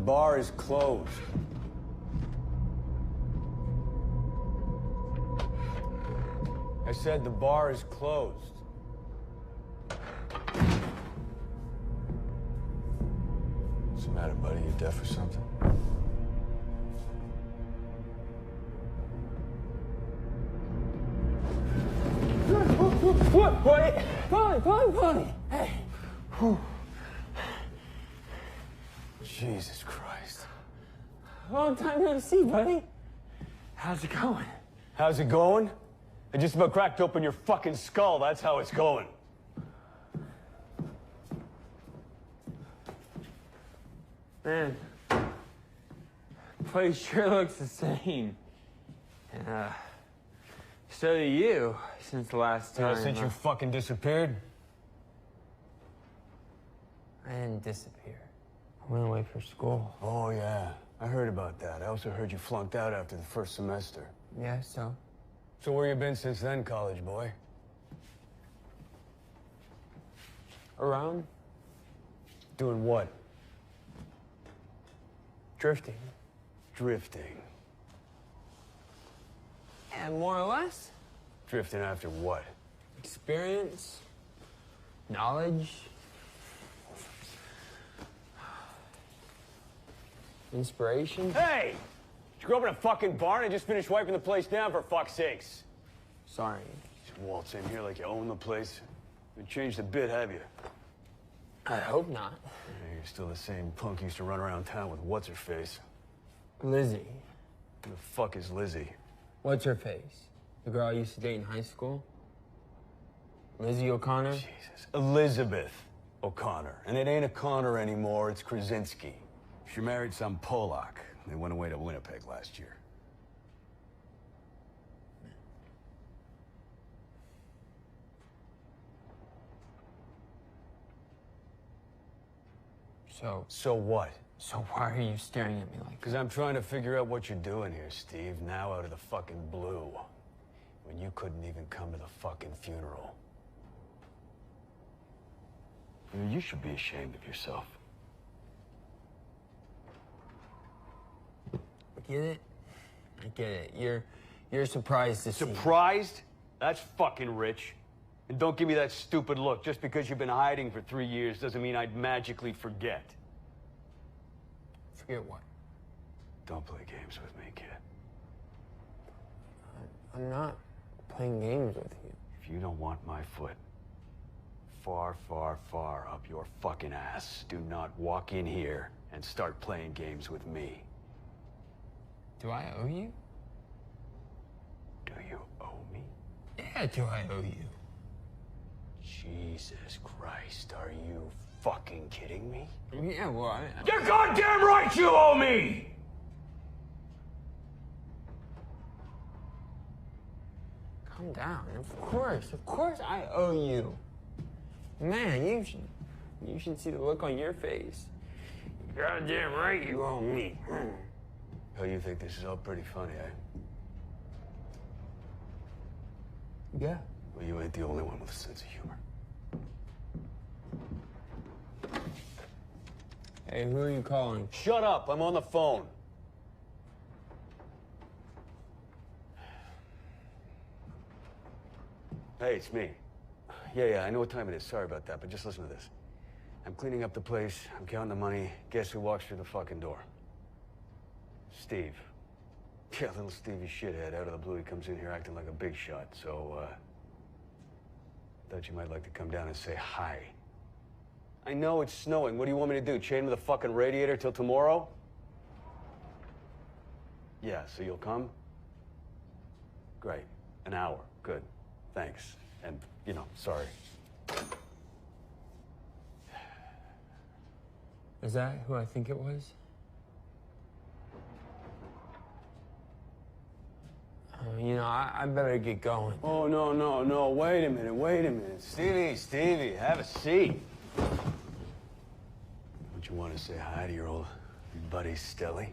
bar is closed. I said the bar is closed. What's the matter, buddy? You deaf or something? What? Polly! Hey! Whew. Jesus Christ. Long time no see, buddy. How's it going? How's it going? I just about cracked open your fucking skull. That's how it's going. Man, place sure looks the same. And, so do you, since the last time. Yeah, since you fucking disappeared? I didn't disappear. I went away for school. Oh, yeah. I heard about that. I also heard you flunked out after the first semester. Yeah, so? So where you been since then, college boy? Around? Doing what? Drifting. Drifting. Yeah, more or less. Drifting after what? Experience. Knowledge. Inspiration. Hey! Did you grow up in a fucking barn and just finished wiping the place down, for fuck's sakes? Sorry. Just waltz in here like you own the place. You changed a bit, have you? I hope not. Yeah, you're still the same punk used to run around town with what's-her-face. Lizzie. Who the fuck is Lizzie? What's her face? The girl I used to date in high school? Lizzie O'Connor? Jesus. Elizabeth O'Connor. And it ain't O'Connor anymore, it's Krasinski. She married some Polak. They went away to Winnipeg last year. So what? So why are you staring at me like that? Because I'm trying to figure out what you're doing here, Steve, now out of the fucking blue. When you couldn't even come to the fucking funeral. You should be ashamed of yourself. I get it. I get it. You're surprised to see. Surprised? That's fucking rich. And don't give me that stupid look. Just because you've been hiding for 3 years doesn't mean I'd magically forget. Forget what? Don't play games with me, kid. I'm not playing games with you. If you don't want my foot far, far, far up your fucking ass, do not walk in here and start playing games with me. Do I owe you? Do you owe me? Yeah, do I owe you? Jesus Christ, are you fucking kidding me? Yeah, well, You're goddamn right you owe me! Calm down. Of course I owe you. Man, you should see the look on your face. Goddamn right you owe me. Oh, you think this is all pretty funny, eh? Yeah. Well, you ain't the only one with a sense of humor. Hey, who are you calling? Shut up, I'm on the phone. Hey, it's me. Yeah, I know what time it is. Sorry about that, but just listen to this. I'm cleaning up the place, I'm counting the money. Guess who walks through the fucking door? Steve. Yeah, little Stevie shithead. Out of the blue, he comes in here acting like a big shot, so, thought you might like to come down and say hi. I know it's snowing. What do you want me to do? Chain him to the fucking radiator till tomorrow? Yeah, so you'll come? Great. An hour. Good. Thanks. And, sorry. Is that who I think it was? I better get going. Oh, no. Wait a minute. Stevie, have a seat. Don't you want to say hi to your old buddy, Stelly?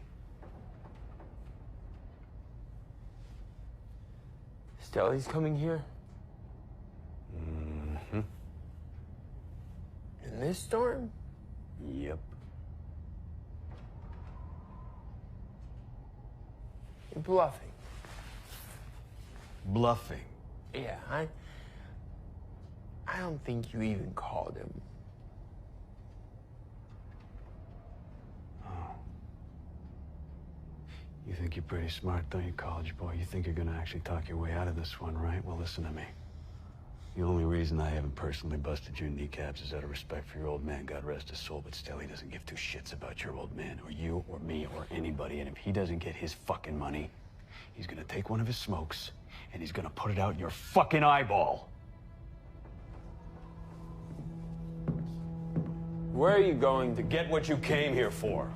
Stelly's coming here? Mm-hmm. In this storm? Yep. You're bluffing. Bluffing? Yeah, I don't think you even called him. Oh. You think you're pretty smart, don't you, college boy? You think you're gonna actually talk your way out of this one, right? Well, listen to me. The only reason I haven't personally busted your kneecaps is out of respect for your old man, God rest his soul, but still he doesn't give two shits about your old man, or you, or me, or anybody, and if he doesn't get his fucking money, he's gonna take one of his smokes, and he's gonna put it out in your fucking eyeball. Where are you going To get what you came here for.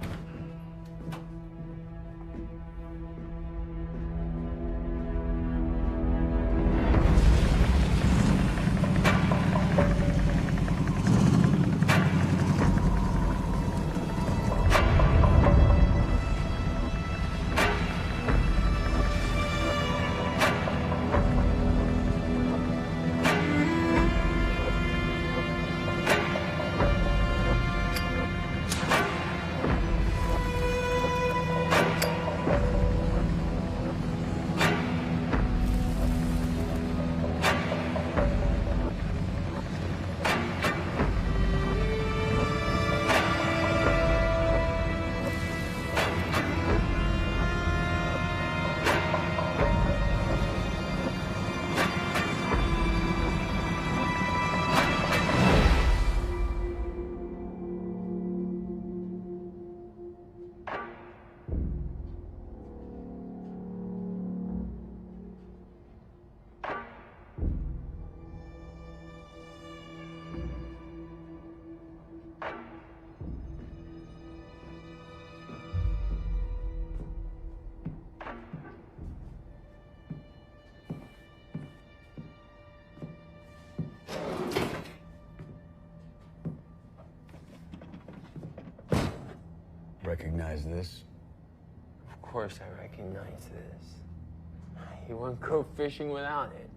Recognize this? Of course I recognize this. You won't go fishing without it.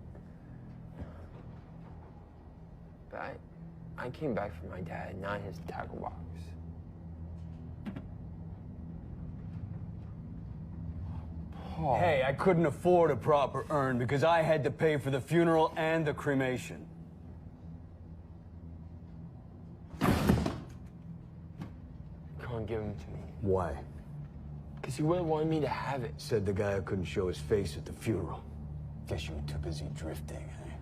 But I came back from my dad, not his tackle box. Paul. Hey, I couldn't afford a proper urn because I had to pay for the funeral and the cremation. Can't give him to me. Why? Because he wouldn't want me to have it. Said the guy who couldn't show his face at the funeral. Guess you were too busy drifting, eh?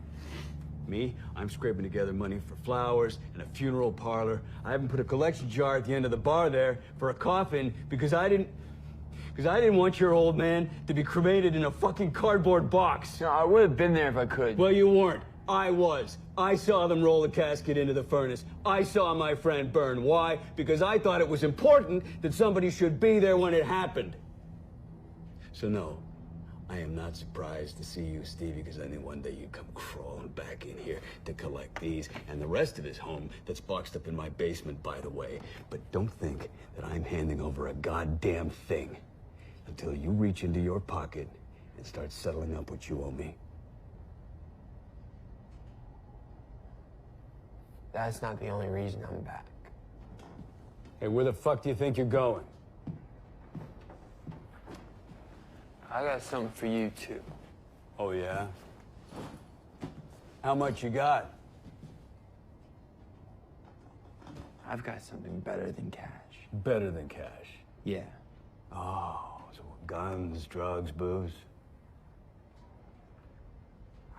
Me, I'm scraping together money for flowers and a funeral parlor. I haven't put a collection jar at the end of the bar there for a coffin because I didn't want your old man to be cremated in a fucking cardboard box. No, I would have been there if I could. Well, you weren't. I was. I saw them roll the casket into the furnace. I saw my friend burn. Why? Because I thought it was important that somebody should be there when it happened. So no, I am not surprised to see you, Stevie, because I knew one day you'd come crawling back in here to collect these and the rest of his home that's boxed up in my basement, by the way. But don't think that I'm handing over a goddamn thing until you reach into your pocket and start settling up what you owe me. That's not the only reason I'm back. Hey, where the fuck do you think you're going? I got something for you, too. Oh, yeah? How much you got? I've got something better than cash. Better than cash. Yeah. Oh, so guns, drugs, booze?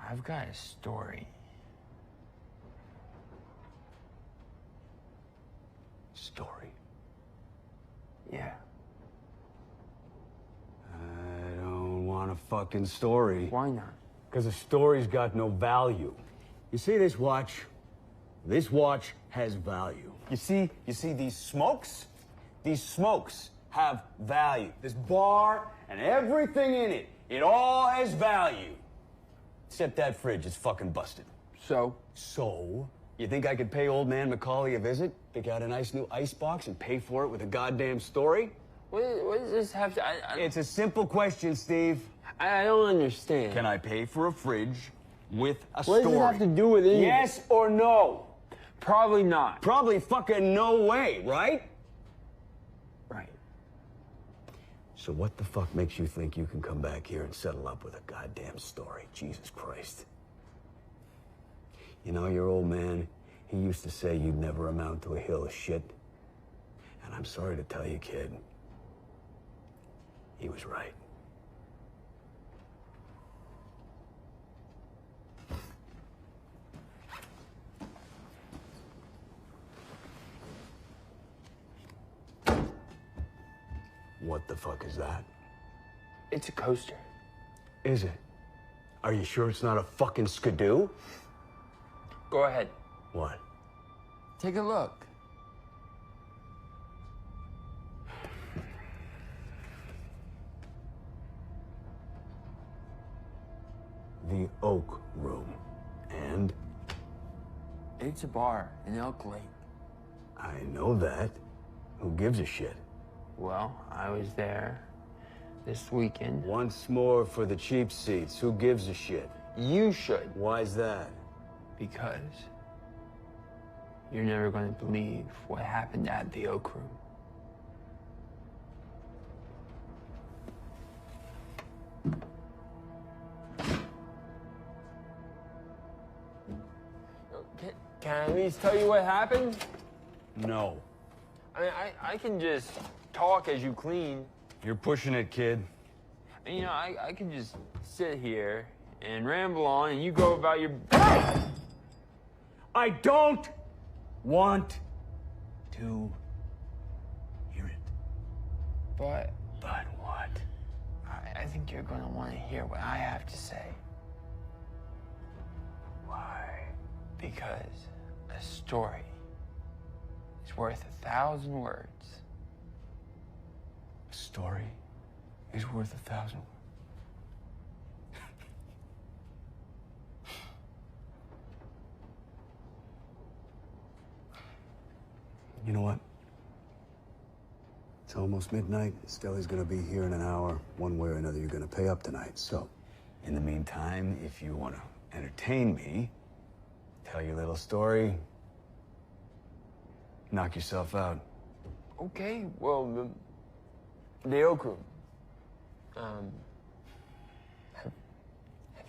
I've got a story. Story? Yeah. I don't want a fucking story. Why not? Because a story's got no value. You see this watch? This watch has value. You see these smokes? These smokes have value. This bar and everything in it, it all has value. Except that fridge is fucking busted. So? So? You think I could pay old man Macaulay a visit, pick out a nice new icebox, and pay for it with a goddamn story? What does this have to... It's a simple question, Steve. I don't understand. Can I pay for a fridge with a story? What does it have to do with anything? Yes or no? Probably not. Probably fucking no way, right? Right. So So what the fuck makes you think you can come back here and settle up with a goddamn story? Jesus Christ. You know, your old man, he used to say you'd never amount to a hill of shit. And I'm sorry to tell you, kid, he was right. What the fuck is that? It's a coaster. Is it? Are you sure it's not a fucking skidoo? Go ahead. What? Take a look. The Oak Room. And? It's a bar in Elk Lake. I know that. Who gives a shit? Well, I was there this weekend. Once more for the cheap seats. Who gives a shit? You should. Why's that? Because you're never going to believe what happened at the Oak Room. Can I at least tell you what happened? No. I mean, I can just talk as you clean. You're pushing it, kid. And, you know, I can just sit here and ramble on and you go about your... I don't want to hear it. But what? I think you're going to want to hear what I have to say. Why? Because a story is worth 1,000 words. A story is worth 1,000 words. You know what? It's almost midnight. Stelly's gonna be here in an hour. One way or another, you're gonna pay up tonight. So, in the meantime, if you wanna entertain me, tell your little story, knock yourself out. Okay, well, the Oak Room. Have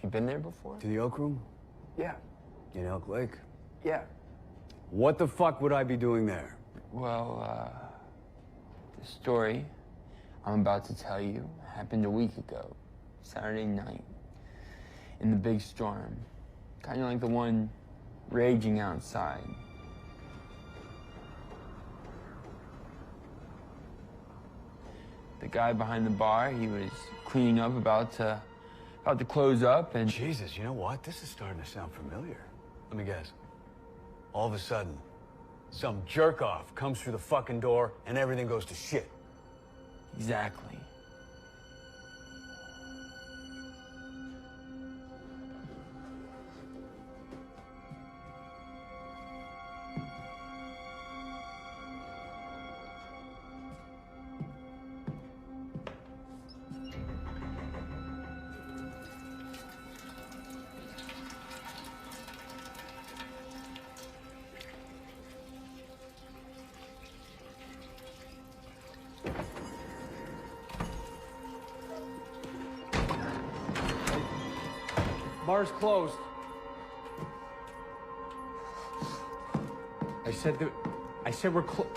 you been there before? To the Oak Room? Yeah. In Elk Lake? Yeah. What the fuck would I be doing there? Well, the story I'm about to tell you happened a week ago, Saturday night, in the big storm. Kind of like the one raging outside. The guy behind the bar, he was cleaning up, about to close up, and... Jesus, you know what? This is starting to sound familiar. Let me guess. All of a sudden, some jerk-off comes through the fucking door and everything goes to shit. Exactly. Bar's closed. I said we're closed.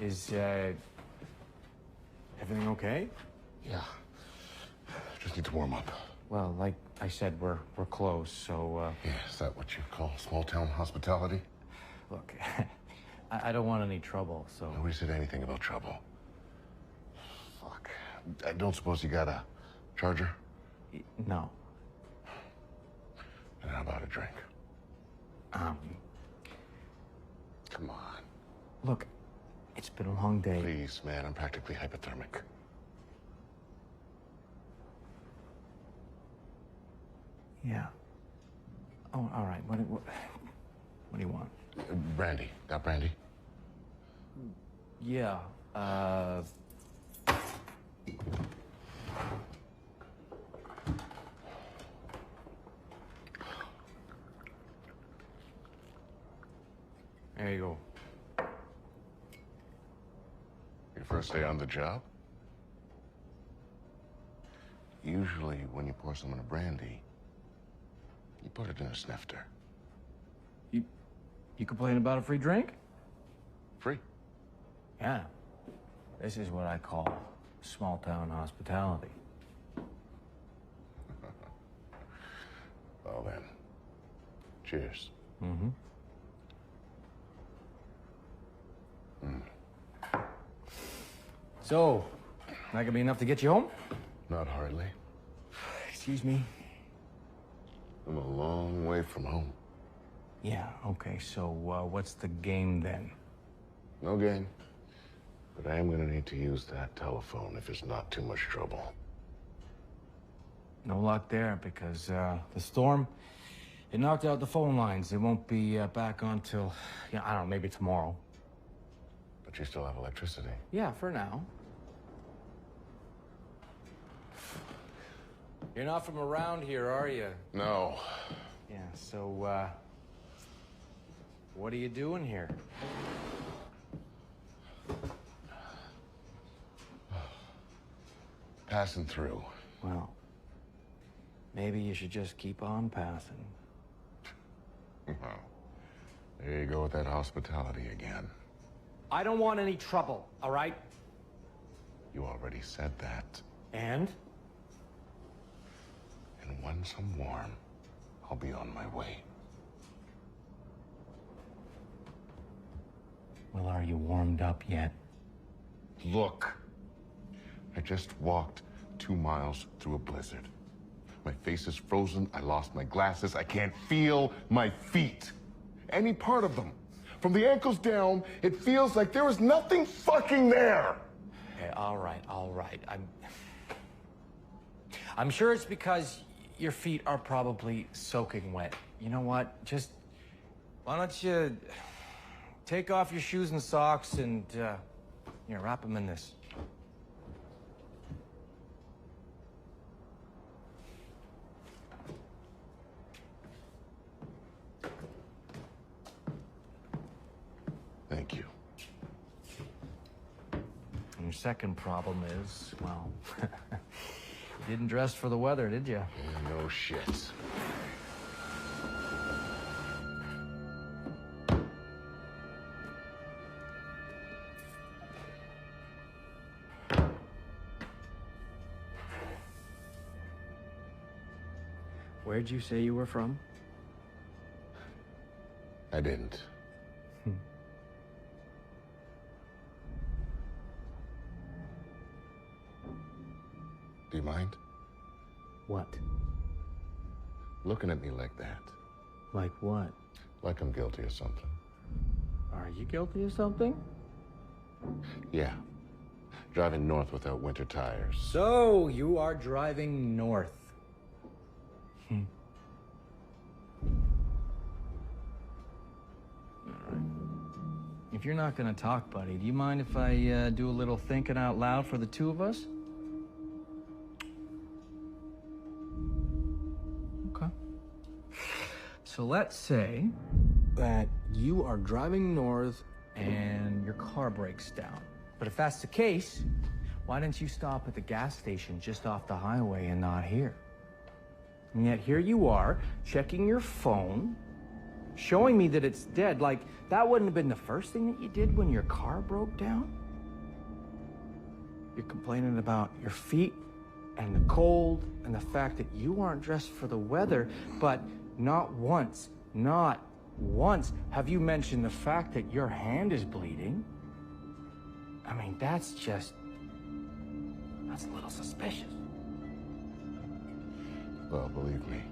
Is everything okay? Yeah. Just need to warm up. Well, like I said, we're close, so Yeah, is that what you call small-town hospitality? look, I don't want any trouble, so... Nobody said anything about trouble. Fuck. I don't suppose you got a charger? No. And how about a drink? Um, Come on. look, it's been a long day. Please, man, I'm practically hypothermic. Yeah. Oh, all right. What do you want? Brandy. Got brandy? Yeah. There you go. Your first day on the job? Usually, when you pour someone a brandy, you put it in a snifter. You complain about a free drink? Free. Yeah. This is what I call small town hospitality. Well then, cheers. Mm-hmm. So, that could be enough to get you home? Not hardly. Excuse me? I'm a long way from home. Yeah, okay, so what's the game then? No game. But I am gonna need to use that telephone if it's not too much trouble. No luck there, because the storm, it knocked out the phone lines. They won't be back on till, yeah, I don't know, maybe tomorrow. But you still have electricity. Yeah, for now. You're not from around here, are you? No. Yeah, so, what are you doing here? Passing through. Well, maybe you should just keep on passing. Well, there you go with that hospitality again. I don't want any trouble, all right? You already said that. And? And once I'm warm, I'll be on my way. Well, are you warmed up yet? Look, I just walked 2 miles through a blizzard. My face is frozen, I lost my glasses, I can't feel my feet. Any part of them. From the ankles down, it feels like there is nothing fucking there. Okay, all right. I'm sure it's because your feet are probably soaking wet. You know what? Just, why don't you take off your shoes and socks and, here, wrap them in this. Thank you. And your second problem is, well, you didn't dress for the weather, did you? No shit. Where'd you say you were from? I didn't. Do you mind? What? Looking at me like that. Like what? Like I'm guilty of something. Are you guilty of something? Yeah. Driving north without winter tires. So, you are driving north. If you're not gonna talk, buddy, do you mind if I do a little thinking out loud for the two of us? Okay. So let's say that you are driving north and your car breaks down. But if that's the case, why didn't you stop at the gas station just off the highway and not here? And yet here you are, checking your phone, showing me that it's dead. Like, that wouldn't have been the first thing that you did when your car broke down? You're complaining about your feet and the cold and the fact that you aren't dressed for the weather, but not once have you mentioned the fact that your hand is bleeding. I mean, that's a little suspicious. Well, believe me,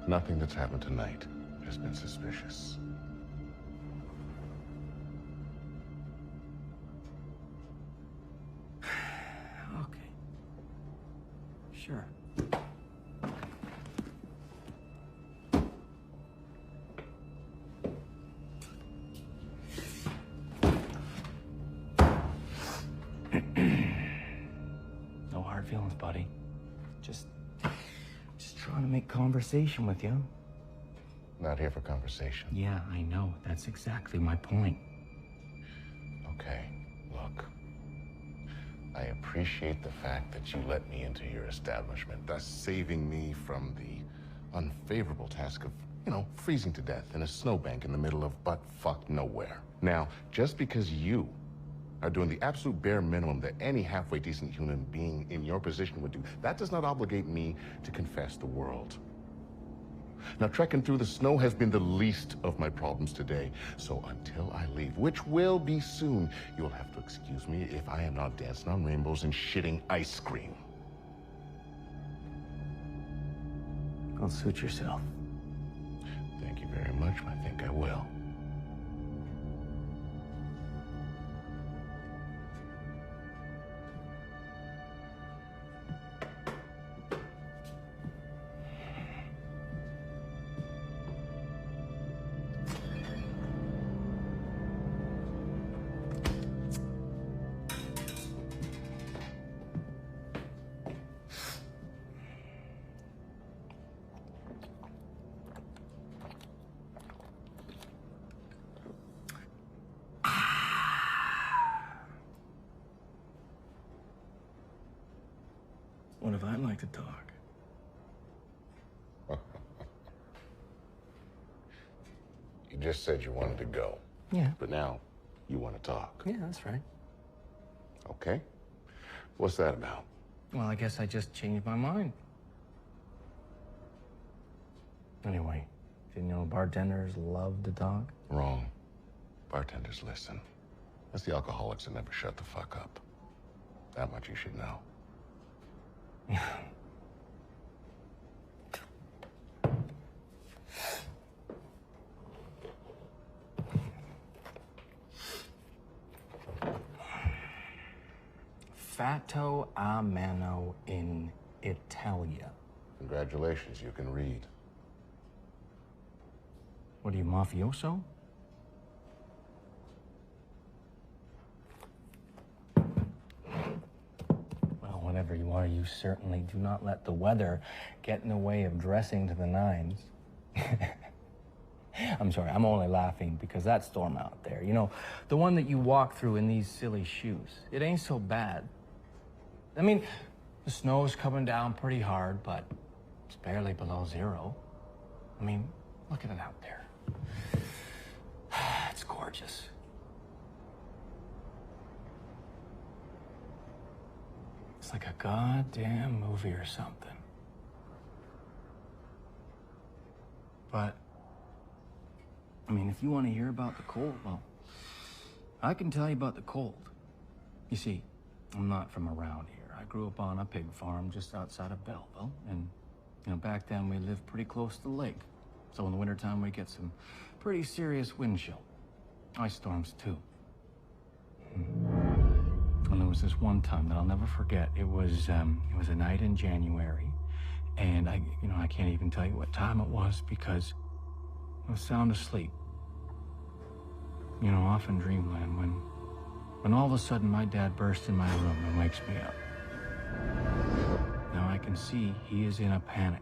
nothing that's happened tonight has been suspicious. Okay. Sure. feelings, buddy. Just trying to make conversation with you. Not here for conversation. Yeah, I know. That's exactly my point. Okay, look. I appreciate the fact that you let me into your establishment, thus saving me from the unfavorable task of, freezing to death in a snowbank in the middle of butt-fuck nowhere. Now, just because you are doing the absolute bare minimum that any halfway decent human being in your position would do, that does not obligate me to confess the world. Now, trekking through the snow has been the least of my problems today. So until I leave, which will be soon, you'll have to excuse me if I am not dancing on rainbows and shitting ice cream. Don't suit yourself. Thank you very much. I think I will. What if I'd like to talk? You just said you wanted to go. Yeah. But now you want to talk. Yeah, that's right. Okay. What's that about? Well, I guess I just changed my mind. Anyway, didn't you know bartenders love to talk? Wrong. Bartenders listen. That's the alcoholics that never shut the fuck up. That much you should know. Fatto a mano in Italia. Congratulations, you can read. What are you, mafioso? Well, whatever you are, you certainly do not let the weather get in the way of dressing to the nines. I'm sorry, I'm only laughing because that storm out there, the one that you walk through in these silly shoes, it ain't so bad. I mean, the snow's coming down pretty hard, but it's barely below zero. I mean, look at it out there. It's gorgeous. It's like a goddamn movie or something. But, I mean, if you want to hear about the cold, well, I can tell you about the cold. You see, I'm not from around here. I grew up on a pig farm just outside of Belleville, and, back then we lived pretty close to the lake. So in the wintertime, we get some pretty serious wind chill. Ice storms, too. And there was this one time that I'll never forget. It was a night in January, and I can't even tell you what time it was because I was sound asleep. Off in dreamland when all of a sudden my dad bursts in my room and wakes me up. Now I can see he is in a panic.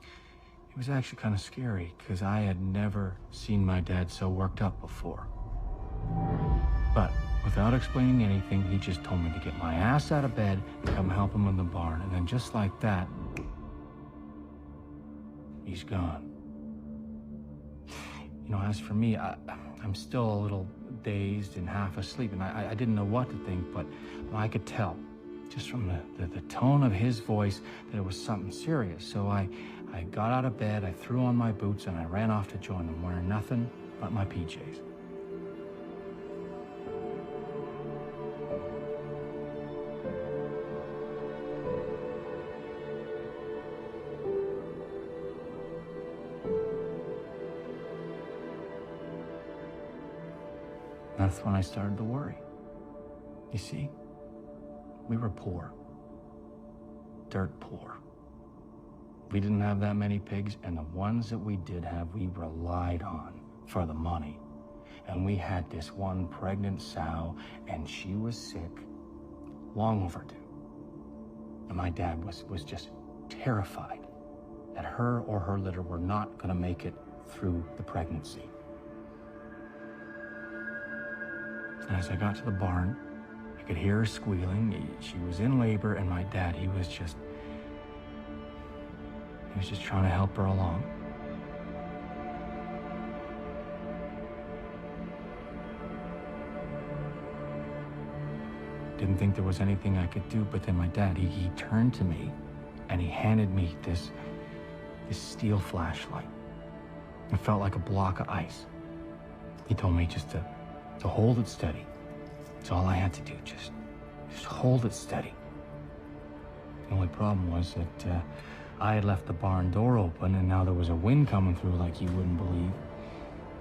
It was actually kind of scary because I had never seen my dad so worked up before. But without explaining anything, he just told me to get my ass out of bed and come help him in the barn. And then just like that, he's gone. As for me, I'm still a little dazed and half asleep, and I didn't know what to think, but I could tell, just from the tone of his voice, that it was something serious. So I got out of bed, I threw on my boots, and I ran off to join him, wearing nothing but my PJs. That's when I started to worry. You see, we were poor. Dirt poor. We didn't have that many pigs, and the ones that we did have, we relied on for the money. And we had this one pregnant sow, and she was sick, long overdue. And my dad was just terrified that her or her litter were not gonna make it through the pregnancy. And as I got to the barn, I could hear her squealing. She was in labor, and my dad, he was just trying to help her along. Didn't think there was anything I could do, but then my dad, he turned to me and he handed me this steel flashlight. It felt like a block of ice. He told me just to hold it steady. That's all I had to do, just hold it steady. The only problem was that I had left the barn door open, and now there was a wind coming through like you wouldn't believe.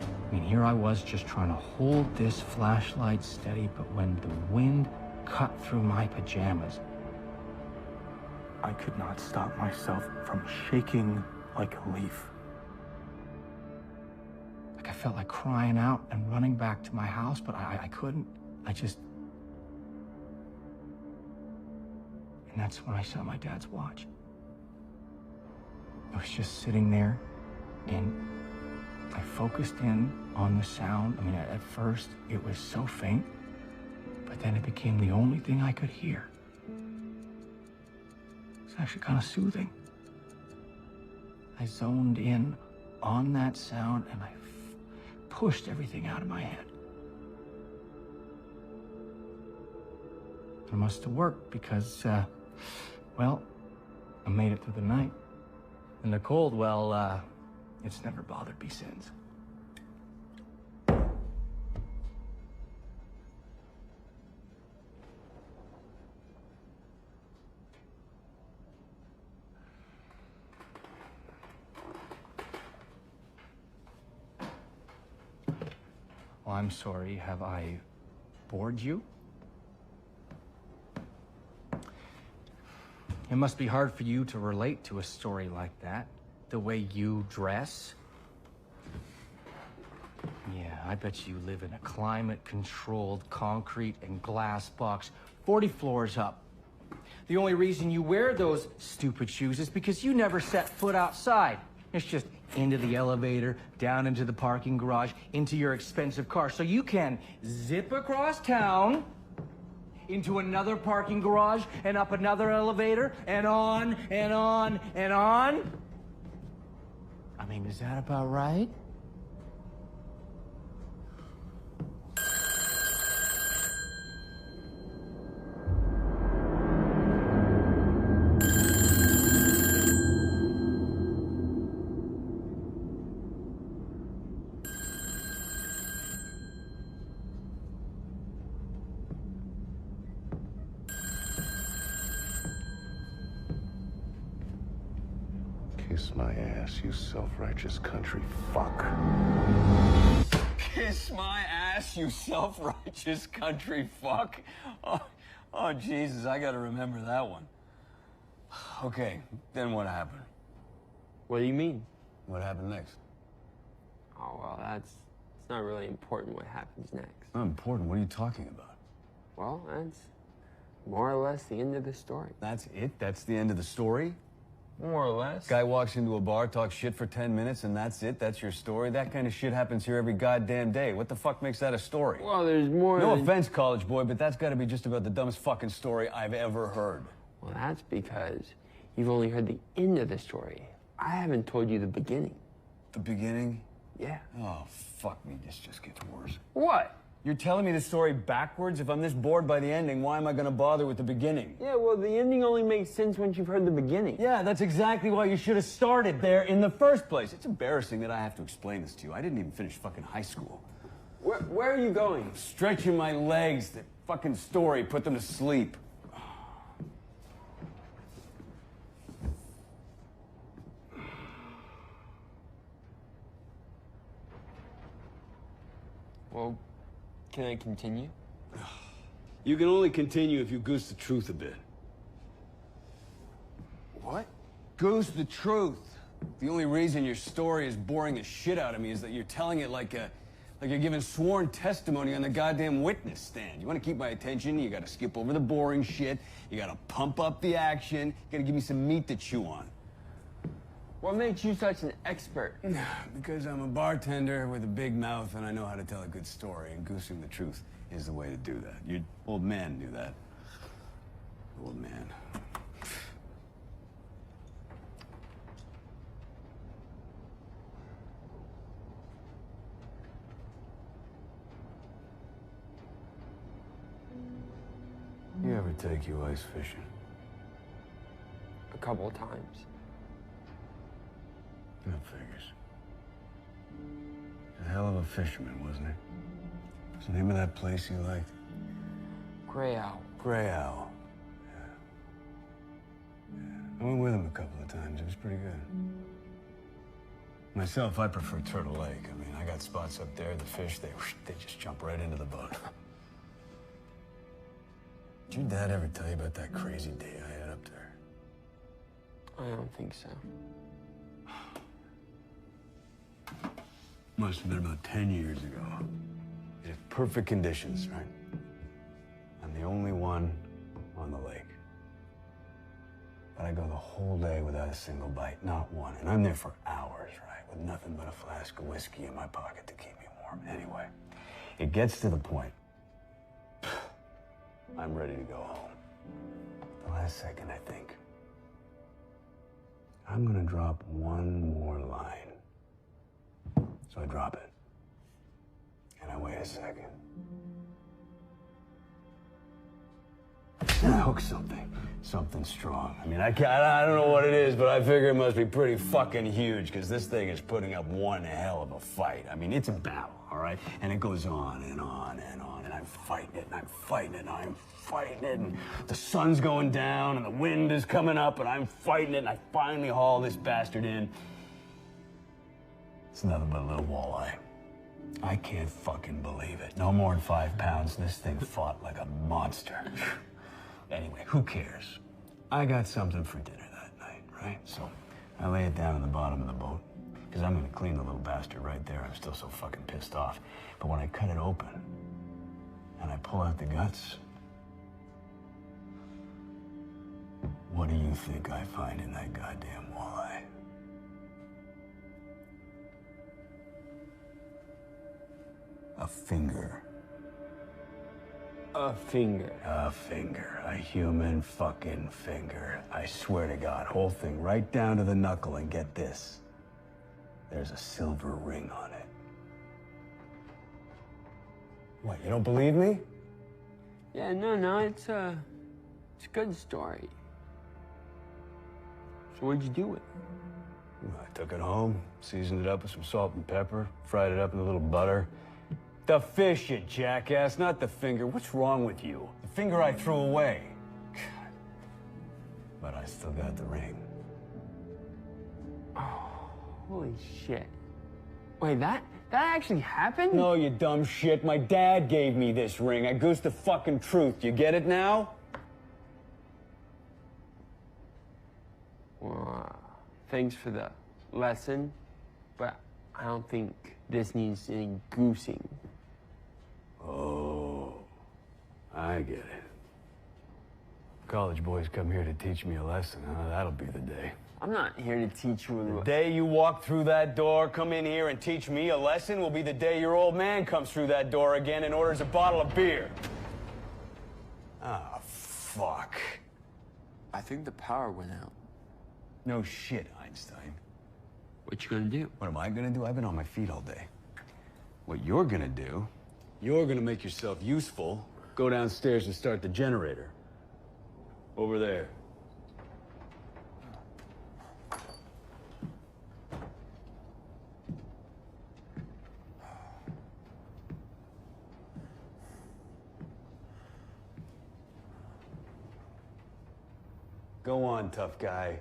I mean, here I was just trying to hold this flashlight steady, but when the wind cut through my pajamas, I could not stop myself from shaking like a leaf. Like I felt like crying out and running back to my house, but I couldn't. And that's when I saw my dad's watch. I was just sitting there, and I focused in on the sound. I mean, at first, it was so faint, but then it became the only thing I could hear. It's actually kind of soothing. I zoned in on that sound, and I pushed everything out of my head. It must have worked because, well, I made it through the night. And the cold, well, it's never bothered me since. Well, I'm sorry. Have I bored you? It must be hard for you to relate to a story like that, the way you dress. Yeah, I bet you live in a climate-controlled concrete and glass box 40 floors up. The only reason you wear those stupid shoes is because you never set foot outside. It's just into the elevator, down into the parking garage, into your expensive car. So you can zip across town, into another parking garage, and up another elevator, and on, and on, and on. I mean, is that about right? Kiss my ass, you self-righteous country fuck. Kiss my ass, you self-righteous country fuck. Oh, Jesus, I gotta remember that one. Okay, then what happened? What do you mean? What happened next? Oh, well, it's not really important what happens next. Not important. What are you talking about? Well, that's more or less the end of the story. That's it? That's the end of the story? More or less. Guy walks into a bar, talks shit for 10 minutes, and that's it? That's your story? That kind of shit happens here every goddamn day. What the fuck makes that a story? Well, there's more No than... offense, college boy, but that's gotta be just about the dumbest fucking story I've ever heard. Well, that's because you've only heard the end of the story. I haven't told you the beginning. The beginning? Yeah. Oh, fuck me, this just gets worse. What? You're telling me the story backwards? If I'm this bored by the ending, why am I gonna bother with the beginning? Yeah, well, the ending only makes sense once you've heard the beginning. Yeah, that's exactly why you should have started there in the first place. It's embarrassing that I have to explain this to you. I didn't even finish fucking high school. Where are you going? Stretching my legs. That fucking story put them to sleep. Well, can I continue? You can only continue if you goose the truth a bit. What? Goose the truth. The only reason your story is boring the shit out of me is that you're telling it like Like you're giving sworn testimony on the goddamn witness stand. You want to keep my attention, you gotta skip over the boring shit, you gotta pump up the action, you gotta give me some meat to chew on. What makes you such an expert? Because I'm a bartender with a big mouth and I know how to tell a good story, and goosing the truth is the way to do that. Your old man knew that. Old man. You ever take you ice fishing? A couple of times. That figures. A hell of a fisherman, wasn't he? What's the name of that place you liked? Gray Owl. Gray Owl. Yeah. I went with him a couple of times. It was pretty good. Myself, I prefer Turtle Lake. I mean, I got spots up there. The fish, they just jump right into the boat. Did your dad ever tell you about that crazy day I had up there? I don't think so. Must have been about 10 years ago. It had perfect conditions, right? I'm the only one on the lake. But I go the whole day without a single bite, not one. And I'm there for hours, right? With nothing but a flask of whiskey in my pocket to keep me warm. Anyway, it gets to the point. I'm ready to go home. The last second, I think, I'm gonna drop one more line. So I drop it. And I wait a second. And I hook something strong. I mean, I don't know what it is, but I figure it must be pretty fucking huge, because this thing is putting up one hell of a fight. I mean, it's a battle, all right? And it goes on and on and on, and I'm fighting it, and I'm fighting it, and I'm fighting it, and the sun's going down, and the wind is coming up, and I'm fighting it, and I finally haul this bastard in. It's nothing but a little walleye. I can't fucking believe it. No more than 5 pounds. This thing fought like a monster. Anyway, who cares? I got something for dinner that night, right? So I lay it down in the bottom of the boat, because I'm gonna clean the little bastard right there. I'm still so fucking pissed off. But when I cut it open and I pull out the guts, what do you think I find in that goddamn walleye? A finger. A finger. A finger. A human fucking finger. I swear to God, whole thing right down to the knuckle, and get this. There's a silver ring on it. What, you don't believe me? Yeah, no, it's a good story. So what'd you do with it? I took it home, seasoned it up with some salt and pepper, fried it up in a little butter. The fish, you jackass, not the finger. What's wrong with you? The finger I threw away. God. But I still got the ring. Oh, holy shit. Wait, that actually happened? No, you dumb shit. My dad gave me this ring. I goosed the fucking truth. You get it now? Well, thanks for the lesson, but I don't think this needs any goosing. Oh, I get it. College boys come here to teach me a lesson, huh? That'll be the day. I'm not here to teach you. The day you walk through that door, come in here and teach me a lesson will be the day your old man comes through that door again and orders a bottle of beer. Ah, fuck. I think the power went out. No shit, Einstein. What you gonna do? What am I gonna do? I've been on my feet all day. What you're gonna do, you're gonna make yourself useful, go downstairs and start the generator. Over there. Go on, tough guy.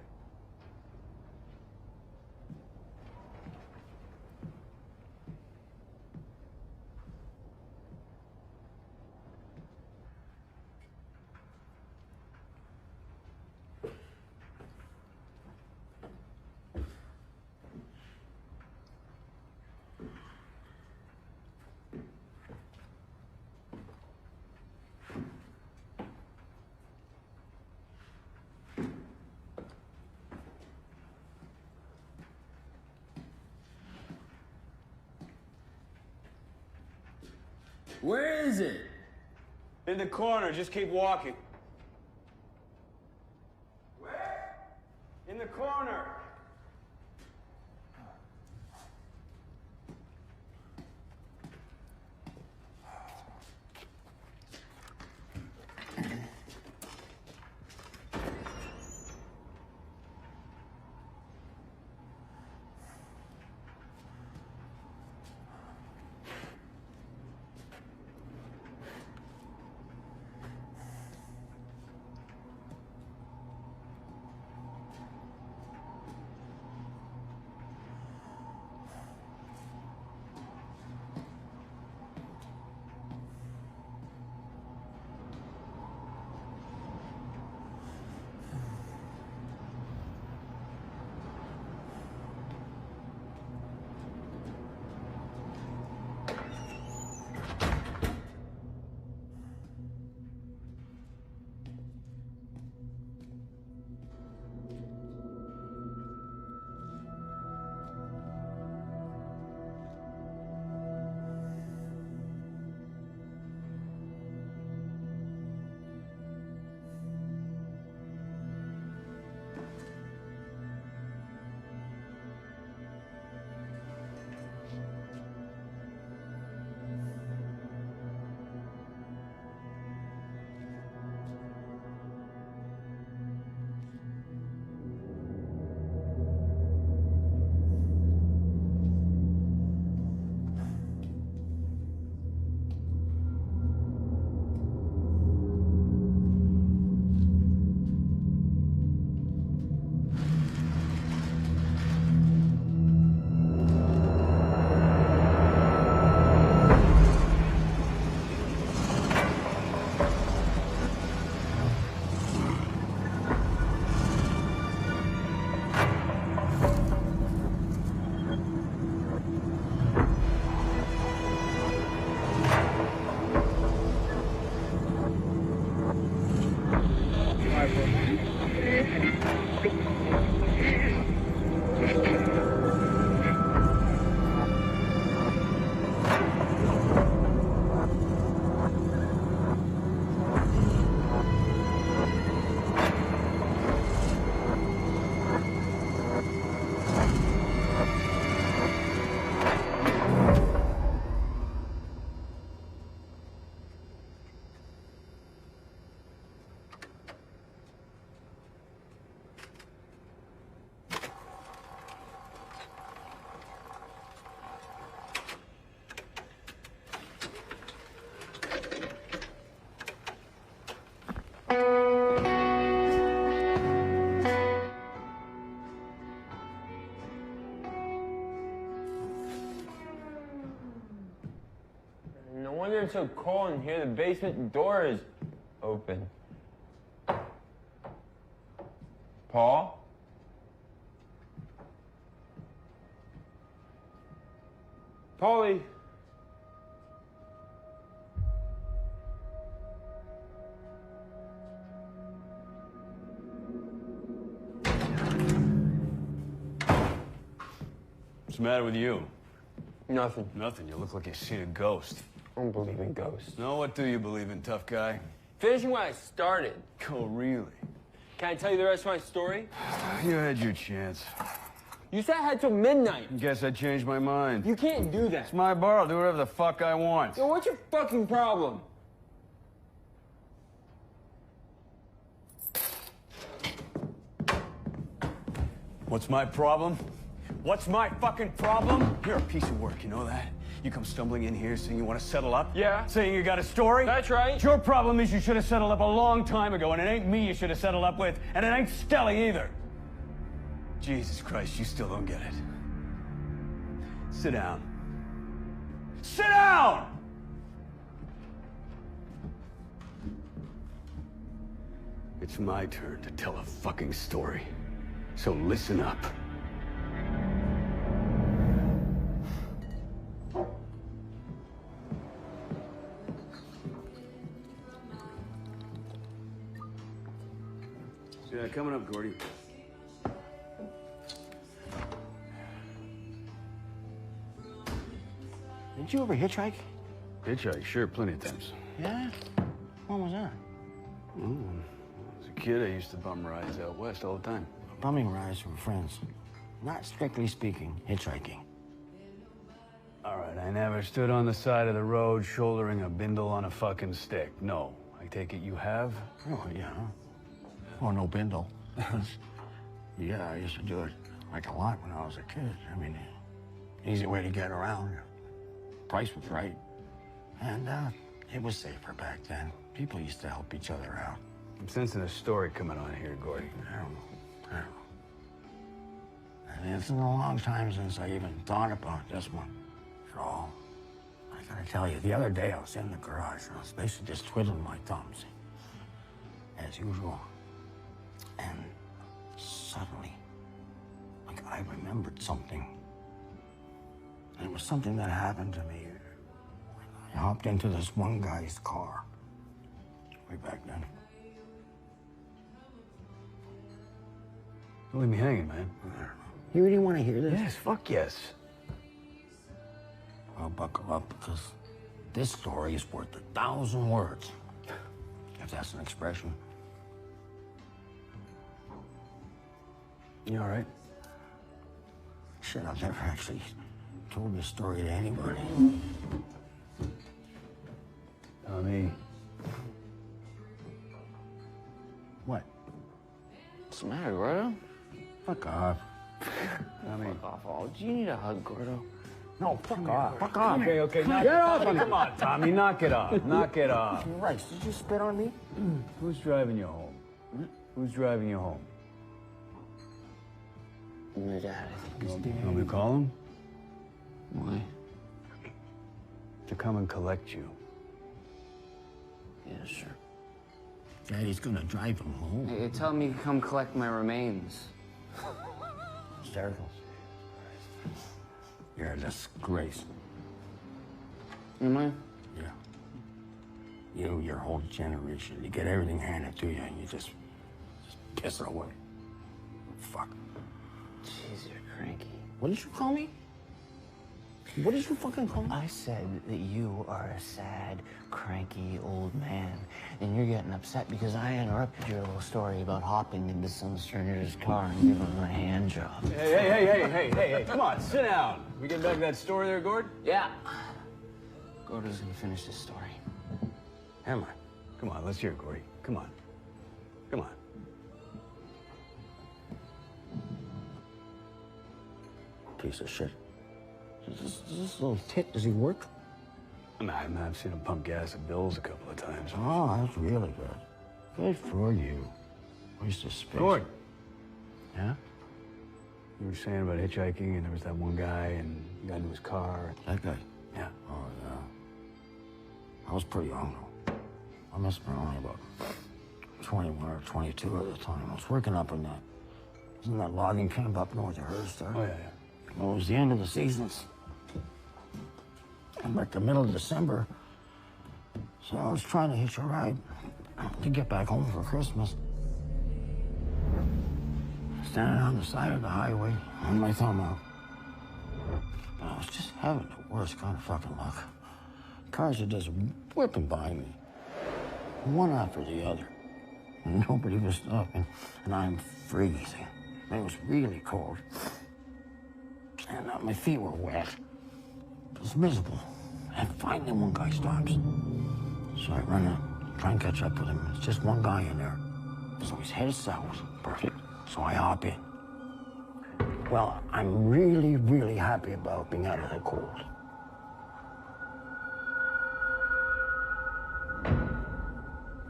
Where is it? In the corner, just keep walking. Where? In the corner. No wonder it's so cold in here. The basement door is open. Paul? Paulie? What's the matter with you? Nothing. Nothing. You look like you've seen a ghost. I don't believe in ghosts. No, what do you believe in, tough guy? Finishing what I started. Oh, really? Can I tell you the rest of my story? You had your chance. You said I had till midnight. Guess I changed my mind. You can't do that. It's my bar. I'll do whatever the fuck I want. Yo, what's your fucking problem? What's my problem? What's my fucking problem? You're a piece of work, you know that? You come stumbling in here saying you want to settle up? Yeah. Saying you got a story? That's right. Your problem is you should have settled up a long time ago, and it ain't me you should have settled up with, and it ain't Stelly either. Jesus Christ, you still don't get it. Sit down. Sit down! It's my turn to tell a fucking story. So listen up. Yeah, coming up, Gordy. Didn't you ever hitchhike? Hitchhike, sure, plenty of times. Yeah? When was that? As a kid, I used to bum rides out west all the time. Bumming rides with friends. Not strictly speaking, hitchhiking. All right, I never stood on the side of the road shouldering a bindle on a fucking stick. No. I take it you have? Oh, yeah. Oh, no bindle. Yeah, I used to do it like a lot when I was a kid. I mean, easy way to get around. Price was right. And it was safer back then. People used to help each other out. I'm sensing a story coming on here, Gordy. I don't know. And it's been a long time since I even thought about this one at all. I gotta tell you, the other day I was in the garage. I was basically just twiddling my thumbs, as usual. And suddenly, like I remembered something. And it was something that happened to me. I hopped into this one guy's car way back then. Don't leave me hanging, man. You really want to hear this? Yes, fuck yes. Well, buckle up, because this story is worth 1,000 words. If that's an expression. You all right? Shit, I've never actually told this story to anybody. Me. What? What's the matter, Gordo? Fuck off. Fuck off. Oh, do you need a hug, Gordo? No, fuck off. Fuck off. Okay, knock it off. Come on, Tommy, knock it off. Knock it off. You're right. Did you spit on me? Who's driving you home? Who's driving you home? My dad, I think, is dead. Want me to call him? Why? To come and collect you. Yeah, sure. Daddy's gonna drive him home. Hey, tell him he can come collect my remains. Hysterical. You're a disgrace. Am I? Yeah. You, your whole generation, you get everything handed to you and you just piss it away. Fuck. Jeez, you're cranky. What did you call me? What did you fucking call me? I said that you are a sad, cranky old man, and you're getting upset because I interrupted your little story about hopping into some stranger's car and giving him a hand job. Hey, come on, sit down. We getting back to that story there, Gord? Yeah. Gordo's gonna finish this story. Am I? Come on, let's hear it, Gordy. Come on. Come on. Piece of shit. Does this little tit, does he work? I mean, I've seen him pump gas at Bill's a couple of times. Oh, that's really good. Good for you. Waste of space. Gord, Yeah? you were saying about hitchhiking, and there was that one guy, and he got into his car. That guy? Yeah. Oh, yeah. I was pretty young, though. I must have been only about 21 or 22 at the time. I was working up in that logging camp up north of Hearst. Oh, yeah. Well, it was the end of the seasons. And like the middle of December. So I was trying to hitch a ride to get back home for Christmas. Standing on the side of the highway, on my thumb out. But I was just having the worst kind of fucking luck. Cars are just whipping by me, one after the other. And nobody was stopping, and I'm freezing. And it was really cold. And my feet were wet. It was miserable. And finally one guy stops. So I run up, try and catch up with him. It's just one guy in there. So he's headed south. Perfect. So I hop in. Well, I'm really, really happy about being out of the cold.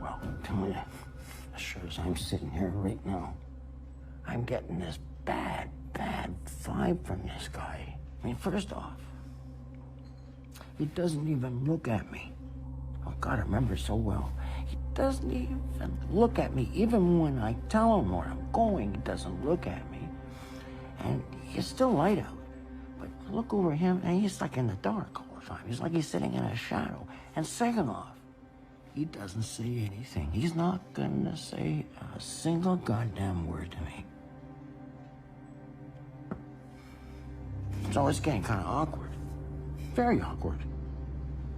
Well, I'm telling you, as sure as I'm sitting here right now, I'm getting this bad vibe from this guy. I mean, first off, he doesn't even look at me. Oh, God, I remember so well. He doesn't even look at me. Even when I tell him where I'm going, he doesn't look at me. And it's still light out. But I look over him, and he's like in the dark all the time. He's like he's sitting in a shadow. And second off, he doesn't say anything. He's not gonna say a single goddamn word to me. So it's getting kind of awkward. Very awkward.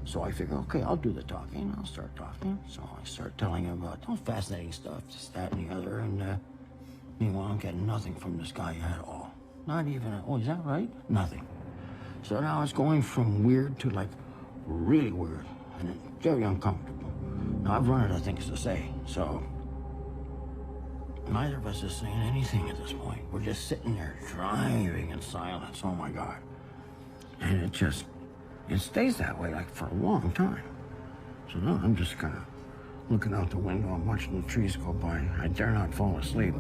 So I figure, okay, I'll do the talking. I'll start talking. So I start telling him about fascinating stuff, this, that, and the other. And meanwhile, I'm getting nothing from this guy at all. Not even, oh, is that right? Nothing. So now it's going from weird to like really weird and very uncomfortable. Now I've run out of things to say, so neither of us is saying anything at this point. We're just sitting there driving in silence. Oh my God. And it stays that way like for a long time. So now I'm just kind of looking out the window. I'm watching the trees go by. I dare not fall asleep.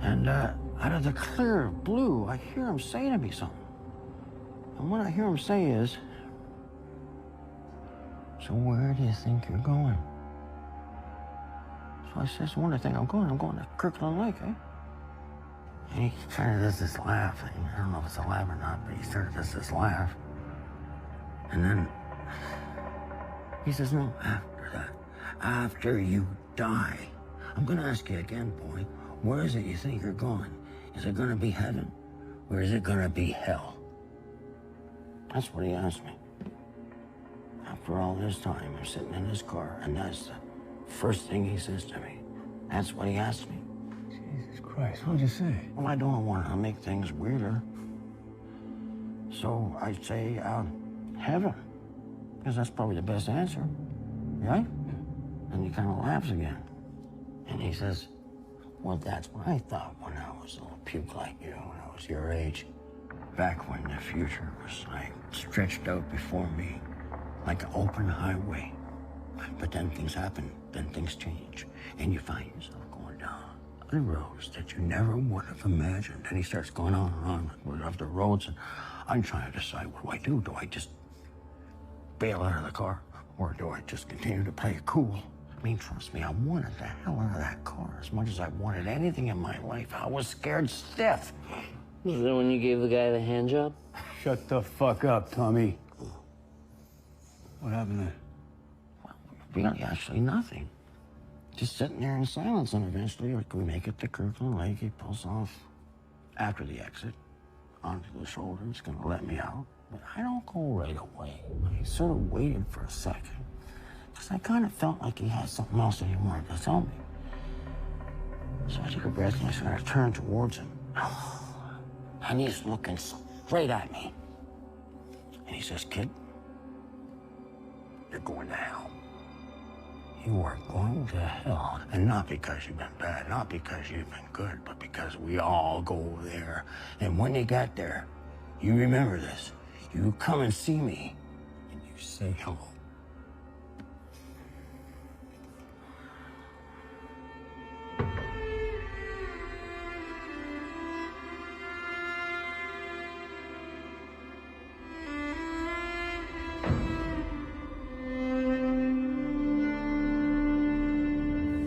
And out of the clear blue, I hear him say to me something. And what I hear him say is, so where do you think you're going? So I says, where do you think I'm going? I'm going to Kirkland Lake, eh? And he kind of does this laugh. I don't know if it's a laugh or not, but he started this laugh. And then he says, no, after that, after you die, I'm going to ask you again, boy, where is it you think you're going? Is it going to be heaven or is it going to be hell? That's what he asked me. After all this time, I'm sitting in his car, and that's the first thing he says to me. That's what he asked me. Jesus Christ, what'd you say? Well, I don't want to make things weirder. So I say, heaven. Because that's probably the best answer, right? And he kind of laughs again. And he says, well, that's what I thought when I was a little puke like you, when I was your age. Back when the future was like stretched out before me, like an open highway. But then things happen, then things change, and you find yourself going down the roads that you never would have imagined. And he starts going on and on with the roads, and I'm trying to decide, what do I do? Do I just bail out of the car, or do I just continue to play it cool? I mean, trust me, I wanted the hell out of that car as much as I wanted anything in my life. I was scared stiff. Was that when you gave the guy the hand job? Shut the fuck up, Tommy. What happened there? Well, really, actually nothing. Just sitting there in silence, and eventually, like, we make it to Kirkland Lake. He pulls off after the exit onto the shoulder. He's gonna let me out. But I don't go right away. I sort of waited for a second, because I kind of felt like he had something else that he wanted to tell me. So I took a breath and I sort of turned towards him. And he's looking straight at me. And he says, kid, you're going to hell. You are going to hell. And not because you've been bad, not because you've been good, but because we all go there. And when you get there, you remember this. You come and see me, and you say hello.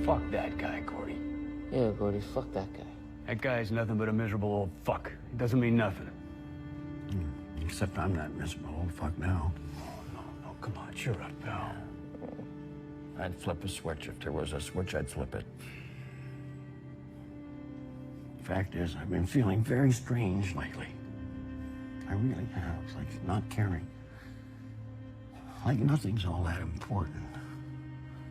Fuck that guy, Gordy. Yeah, Gordy, fuck that guy. That guy's nothing but a miserable old fuck. He doesn't mean nothing. Except I'm not miserable old fuck now. Oh, no, come on, cheer up, pal. I'd flip a switch. If there was a switch, I'd flip it. Fact is, I've been feeling very strange lately. I really have. It's like not caring. Like nothing's all that important.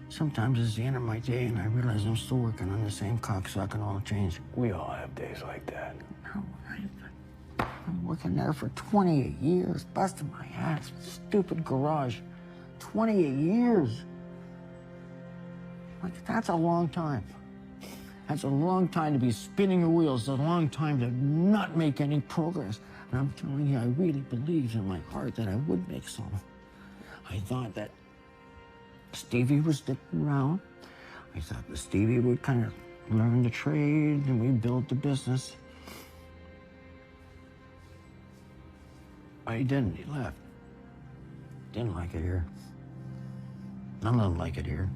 Sometimes it's the end of my day and I realize I'm still working on the same cocksucking oil change. We all have days like that. No, I'm working there for 28 years, busting my ass, stupid garage. 28 years. Like, that's a long time. That's a long time to be spinning the wheels, a long time to not make any progress. And I'm telling you, I really believed in my heart that I would make some. I thought that Stevie was sticking around. I thought that Stevie would kind of learn the trade and we'd build the business. But he didn't. He left. Didn't like it here. None of them like it here.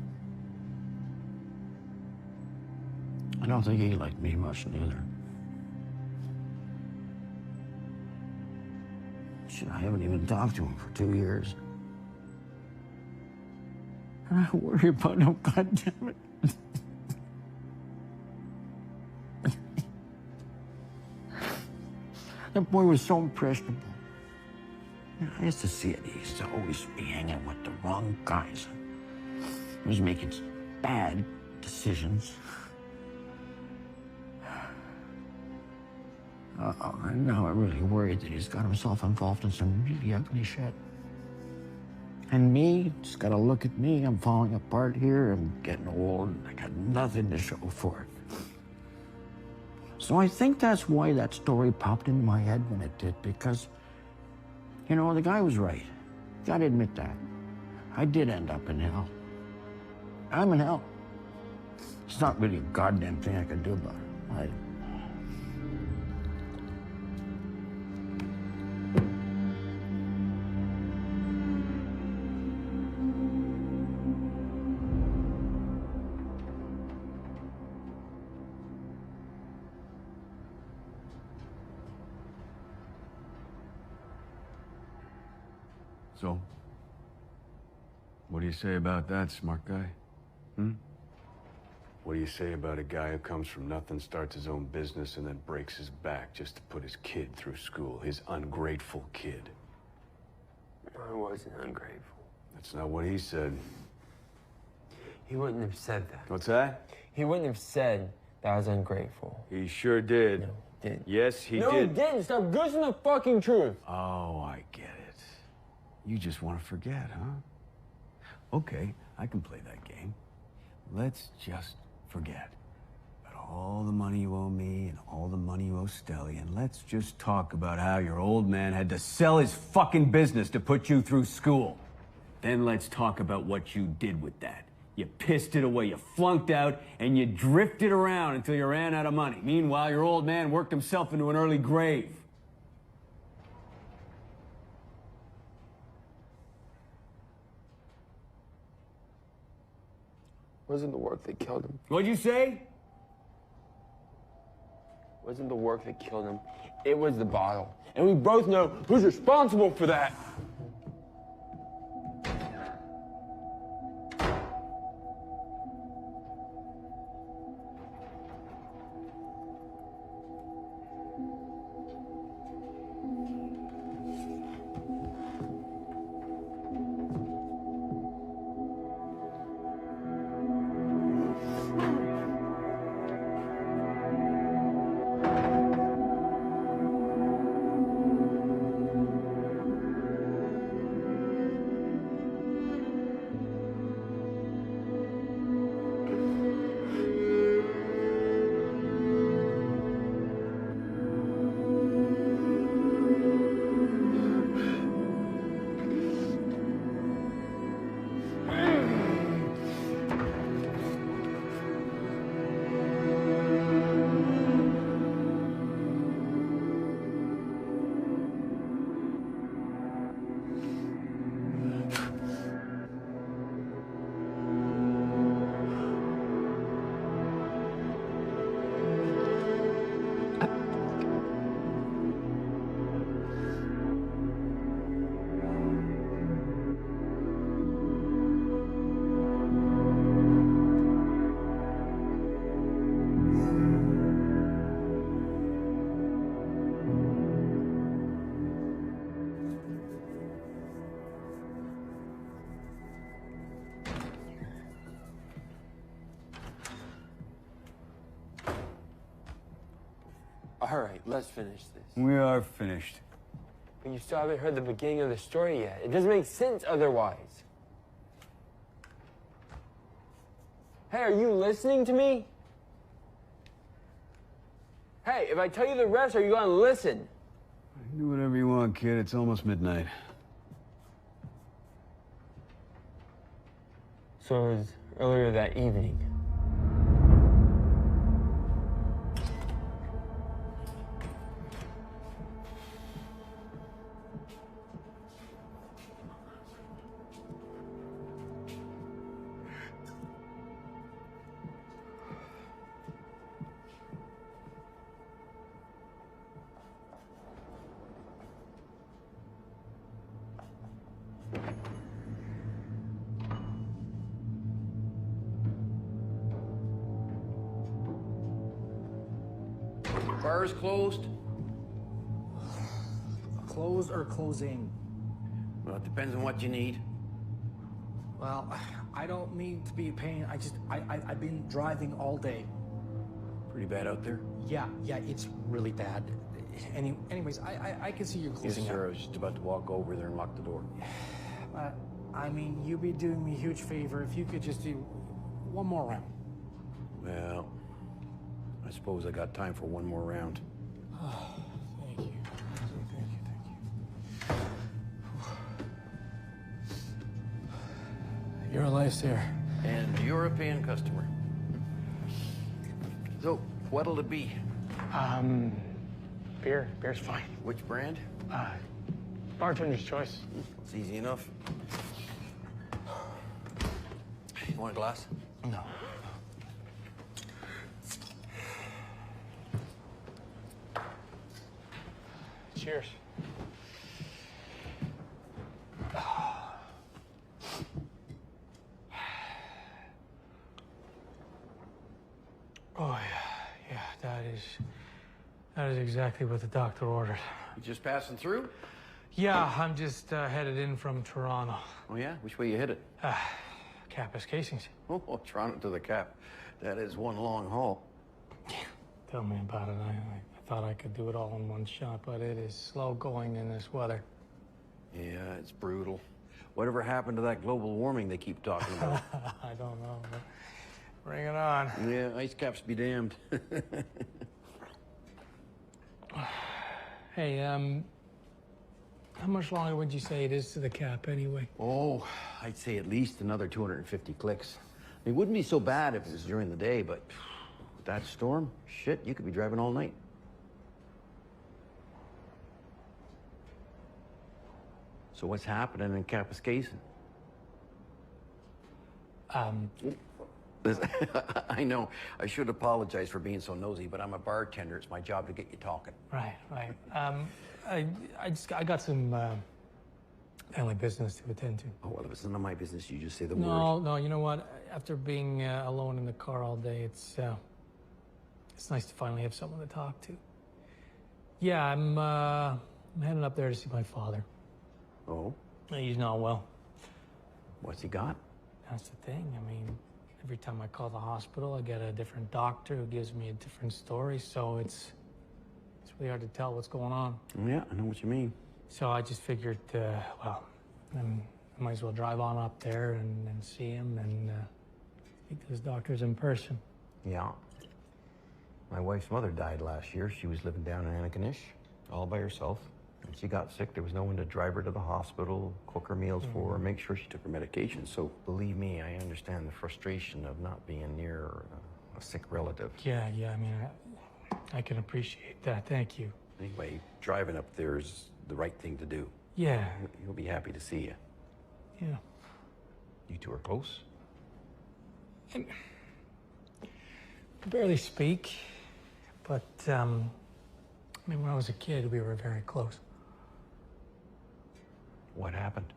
I don't think he liked me much neither. Shit, I haven't even talked to him for 2 years. And I worry about him, goddammit. That boy was so impressionable. I used to see it. He used to always be hanging with the wrong guys. He was making bad decisions. And now I'm really worried that he's got himself involved in some really ugly shit. And me, just gotta look at me. I'm falling apart here. I'm getting old. I got nothing to show for it. So I think that's why that story popped into my head when it did, because, you know, the guy was right. Gotta admit that. I did end up in hell. I'm in hell. There's not really a goddamn thing I can do about it. So, what do you say about that, smart guy? What do you say about a guy who comes from nothing, starts his own business, and then breaks his back just to put his kid through school? His ungrateful kid. I wasn't ungrateful. That's not what he said. He wouldn't have said that. What's that? He wouldn't have said that I was ungrateful. He sure did. No, he didn't. Yes, he No, did. he didn't. Stop goosing the fucking truth. Oh, I get it. You just want to forget, huh? Okay, I can play that game. Let's just forget about all the money you owe me and all the money you owe Stelly, and let's just talk about how your old man had to sell his fucking business to put you through school. Then let's talk about what you did with that. You pissed it away, you flunked out, and you drifted around until you ran out of money. Meanwhile, your old man worked himself into an early grave. Wasn't the work that killed him. What'd you say? Wasn't the work that killed him. It was the bottle. And we both know who's responsible for that. All right, let's finish this. We are finished. But you still haven't heard the beginning of the story yet. It doesn't make sense otherwise. Hey, are you listening to me? Hey, if I tell you the rest, are you gonna listen? Do whatever you want, kid. It's almost midnight. So it was earlier that evening. Bars closed? Closed or closing? Well, it depends on what you need. Well, I don't mean to be a pain. I've been driving all day. Pretty bad out there? Yeah, it's really bad. Anyways, I can see you're Yes, closing sir. I out. was just about to walk over there and lock the door. I mean, you'd be doing me a huge favor if you could just do one more round. Well, I suppose I got time for one more round. Thank you. Thank you. You're a lifesaver. And you're a paying customer. So, what'll it be? Beer. Beer's fine. Which brand? Bartender's choice. It's easy enough. You want a glass? No. Cheers. Oh, yeah, that is exactly what the doctor ordered. You just passing through? Yeah, I'm just headed in from Toronto. Oh, yeah? Which way you headed? Campus casings. Oh, Toronto to the Cap. That is one long haul. Tell me about it. I thought I could do it all in one shot, but it is slow going in this weather. Yeah, it's brutal. Whatever happened to that global warming they keep talking about? I don't know, but bring it on. Yeah, ice caps be damned. Hey, how much longer would you say it is to the Cap anyway? Oh, I'd say at least another 250 clicks. It wouldn't be so bad if it was during the day, but with that storm, shit, you could be driving all night. So what's happening in Kapuskasing? I know, I should apologize for being so nosy, but I'm a bartender. It's my job to get you talking. Right. I got some family business to attend to. Oh, well, if it's none of my business, you just say the word. No, you know what? After being alone in the car all day, it's nice to finally have someone to talk to. Yeah, I'm heading up there to see my father. Oh? He's not well. What's he got? That's the thing. I mean, every time I call the hospital, I get a different doctor who gives me a different story, so it's really hard to tell what's going on. Yeah, I know what you mean. So I just figured, I might as well drive on up there and see him and speak to his doctors in person. Yeah. My wife's mother died last year. She was living down in Antigonish, all by herself. When she got sick, there was no one to drive her to the hospital, cook her meals for her, make sure she took her medication. So believe me, I understand the frustration of not being near a sick relative. Yeah, I mean, I can appreciate that. Thank you. Anyway, driving up there is the right thing to do. Yeah. He'll be happy to see you. Yeah. You two are close? We barely speak, but, I mean, when I was a kid, we were very close. What happened?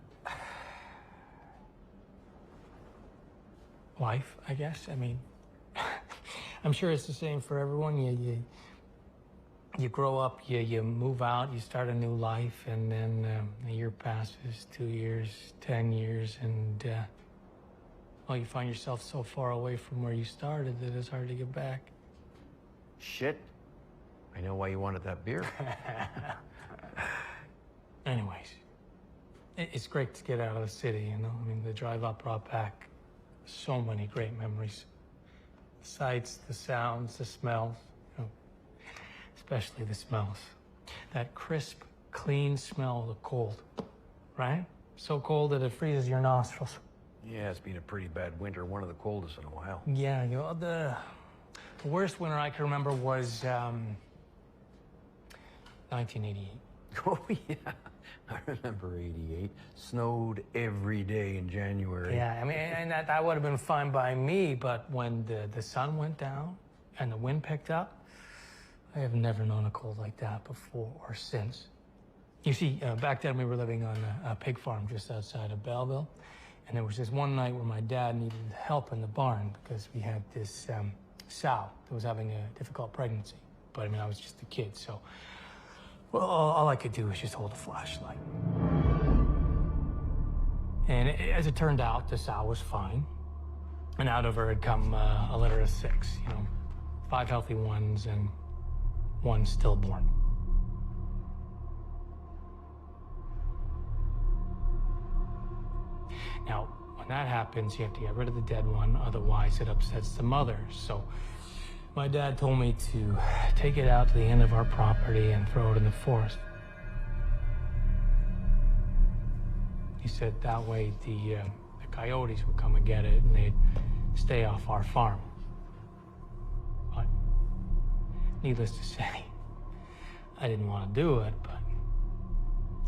Life, I guess. I mean, I'm sure it's the same for everyone. You grow up, you move out, you start a new life, and then a year passes, 2 years, 10 years, and well, you find yourself so far away from where you started that it's hard to get back. Shit. I know why you wanted that beer. Anyways, it's great to get out of the city, you know? I mean, the drive up brought back so many great memories. The sights, the sounds, the smells, you know, especially the smells. That crisp, clean smell of the cold, right? So cold that it freezes your nostrils. Yeah, it's been a pretty bad winter, one of the coldest in a while. Yeah, you know, the worst winter I can remember was 1988. Oh, yeah. I remember 88. Snowed every day in January. Yeah, I mean, and that would have been fine by me, but when the sun went down and the wind picked up, I have never known a cold like that before or since. You see, back then we were living on a pig farm just outside of Belleville, and there was this one night where my dad needed help in the barn because we had this sow that was having a difficult pregnancy. But I mean, I was just a kid, so well, all I could do was just hold a flashlight. And as it turned out, the sow was fine. And out of her had come a litter of 6, 5 healthy ones and 1 stillborn. Now, when that happens, you have to get rid of the dead one, otherwise it upsets the mother. So my dad told me to take it out to the end of our property and throw it in the forest. He said that way the coyotes would come and get it and they'd stay off our farm. But needless to say, I didn't want to do it, but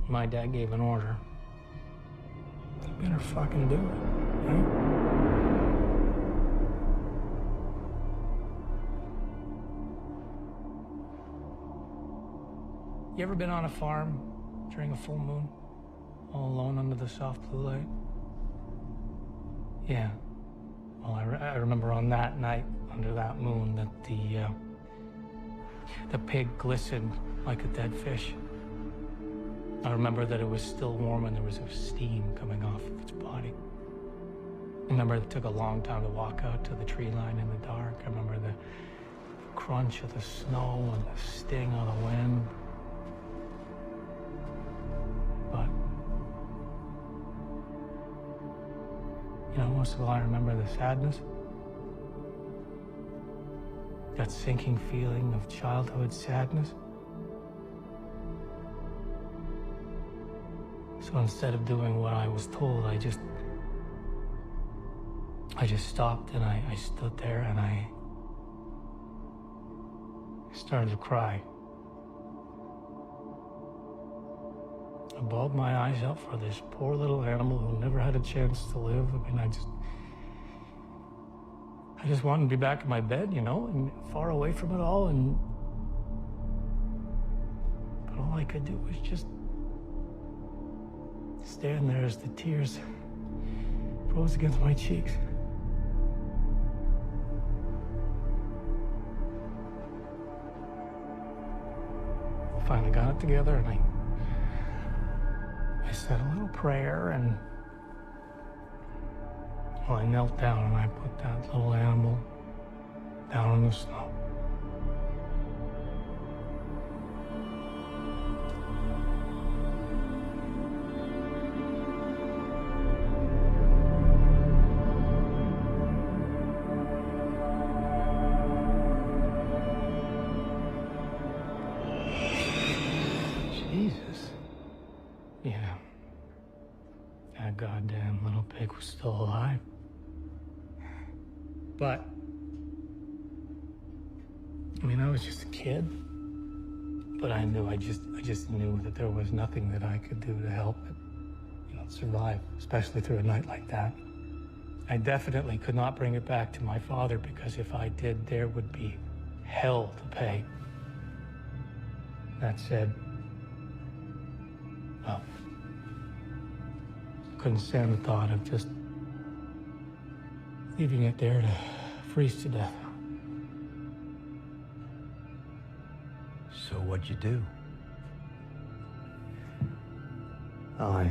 my dad gave an order. You better fucking do it, right? You ever been on a farm during a full moon? All alone under the soft blue light? Yeah. Well, I remember on that night, under that moon, that the pig glistened like a dead fish. I remember that it was still warm and there was a steam coming off of its body. I remember it took a long time to walk out to the tree line in the dark. I remember the crunch of the snow and the sting of the wind. But most of all, I remember the sadness. That sinking feeling of childhood sadness. So instead of doing what I was told, I just stopped and I stood there and I started to cry. I bawled my eyes out for this poor little animal who never had a chance to live. I mean, I just wanted to be back in my bed, and far away from it all, but all I could do was just stand there as the tears froze against my cheeks. I finally got it together and I said a little prayer and I knelt down and I put that little animal down in the snow. Jesus. Yeah. That goddamn little pig was still alive. But, I was just a kid. But I knew, I just knew that there was nothing that I could do to help it, survive, especially through a night like that. I definitely could not bring it back to my father because if I did, there would be hell to pay. That said, well, couldn't stand the thought of just leaving it there to freeze to death. So what'd you do? Oh, I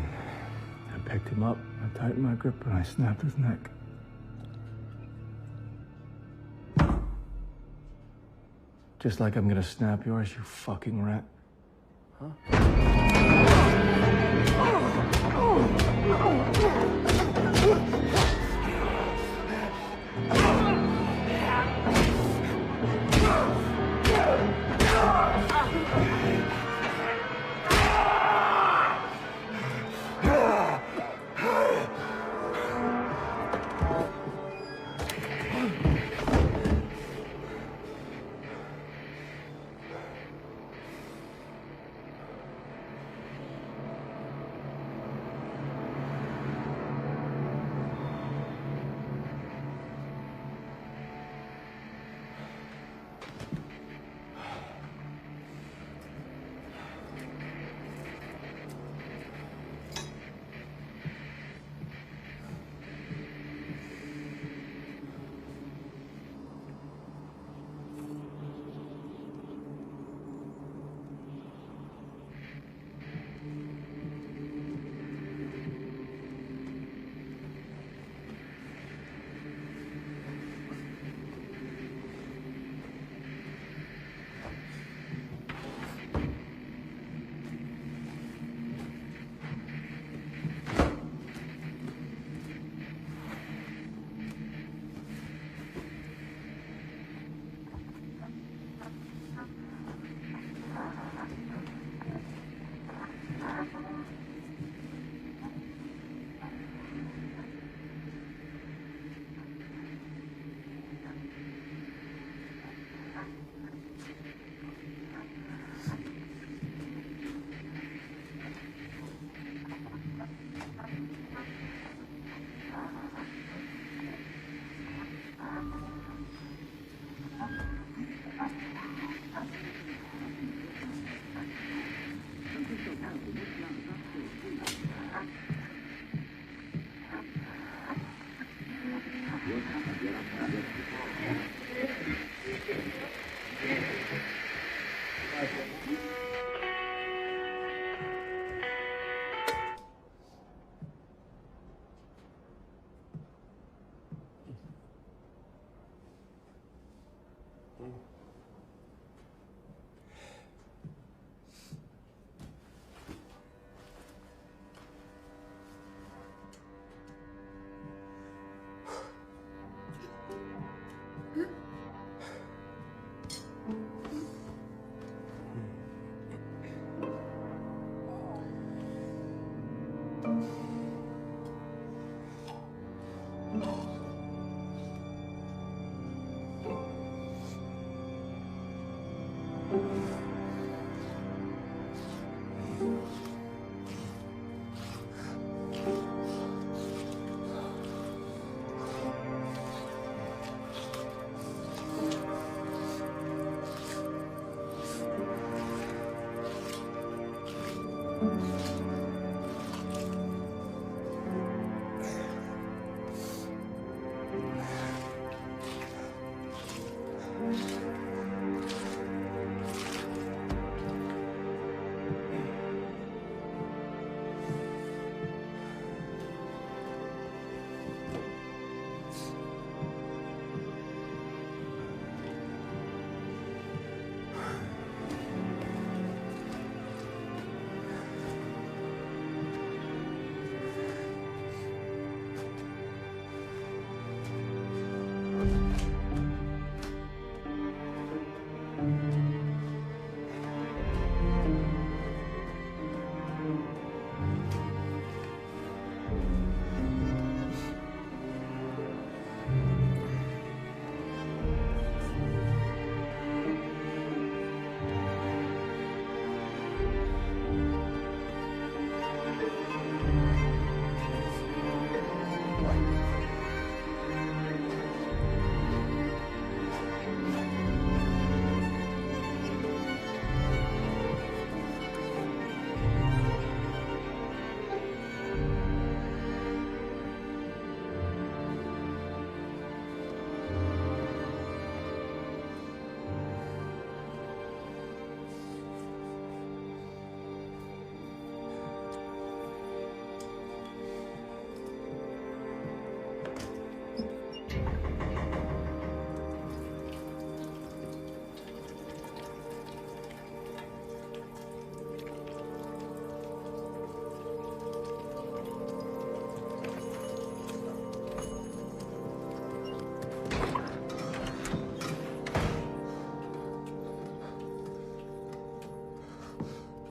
picked him up, I tightened my grip, and I snapped his neck. Just like I'm gonna snap yours, you fucking rat. Huh?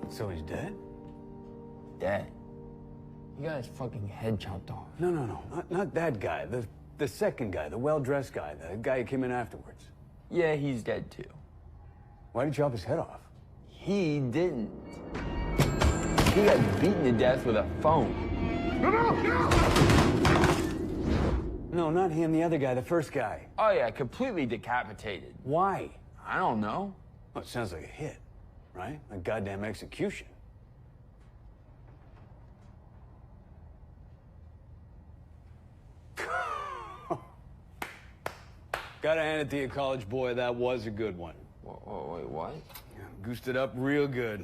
So he's dead? Dead? He got his fucking head chopped off. No, not that guy. The second guy, the well-dressed guy, the guy who came in afterwards. Yeah, he's dead too. Why did you chop his head off? He didn't. He got beaten to death with a phone. No, not him, the other guy, the first guy. Oh yeah, completely decapitated. Why? I don't know. Well, it sounds like a hit, right? A goddamn execution. Gotta hand it to you, college boy, that was a good one. Wait, what? Goosed it up real good.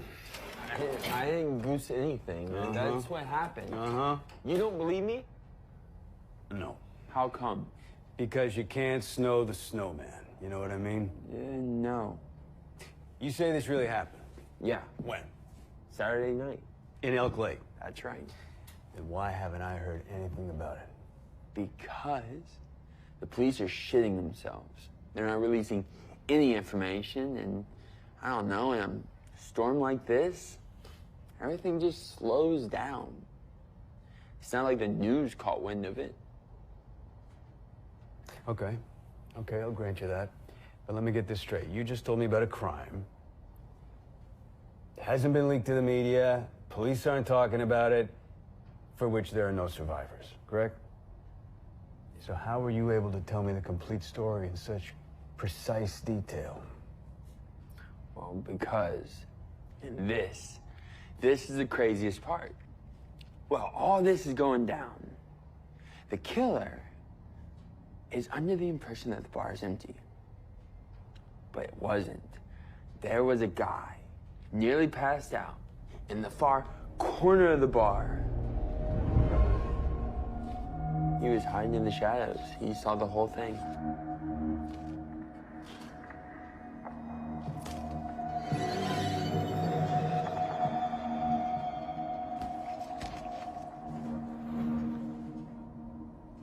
I didn't goose anything, man. That's what happened. You don't believe me? No. How come? Because you can't snow the snowman. You know what I mean? No. You say this really happened? Yeah. When? Saturday night. In Elk Lake? That's right. Then why haven't I heard anything about it? Because the police are shitting themselves. They're not releasing any information, and I don't know, in a storm like this, everything just slows down. It's not like the news caught wind of it. Okay. Okay, I'll grant you that. But let me get this straight. You just told me about a crime. It hasn't been leaked to the media. Police aren't talking about it, for which there are no survivors, correct? So how were you able to tell me the complete story in such precise detail? Well, because, and this is the craziest part. Well, all this is going down. The killer is under the impression that the bar is empty. But it wasn't. There was a guy, nearly passed out, in the far corner of the bar. He was hiding in the shadows. He saw the whole thing.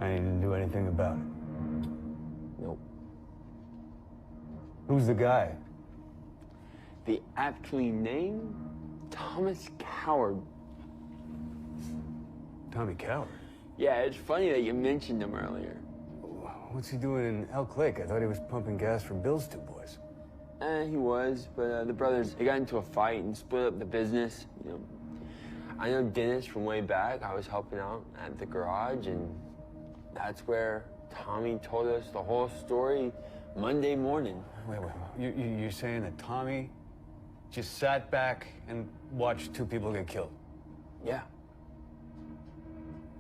I didn't do anything about it. Nope. Who's the guy? The aptly named Thomas Coward. Tommy Coward. Yeah, it's funny that you mentioned him earlier. What's he doing in Elk Lake? I thought he was pumping gas for Bill's two boys. He was, but the brothers, they got into a fight and split up the business. You know, I know Dennis from way back. I was helping out at the garage, and that's where Tommy told us the whole story Monday morning. Wait. You're saying that Tommy just sat back and watched two people get killed? Yeah.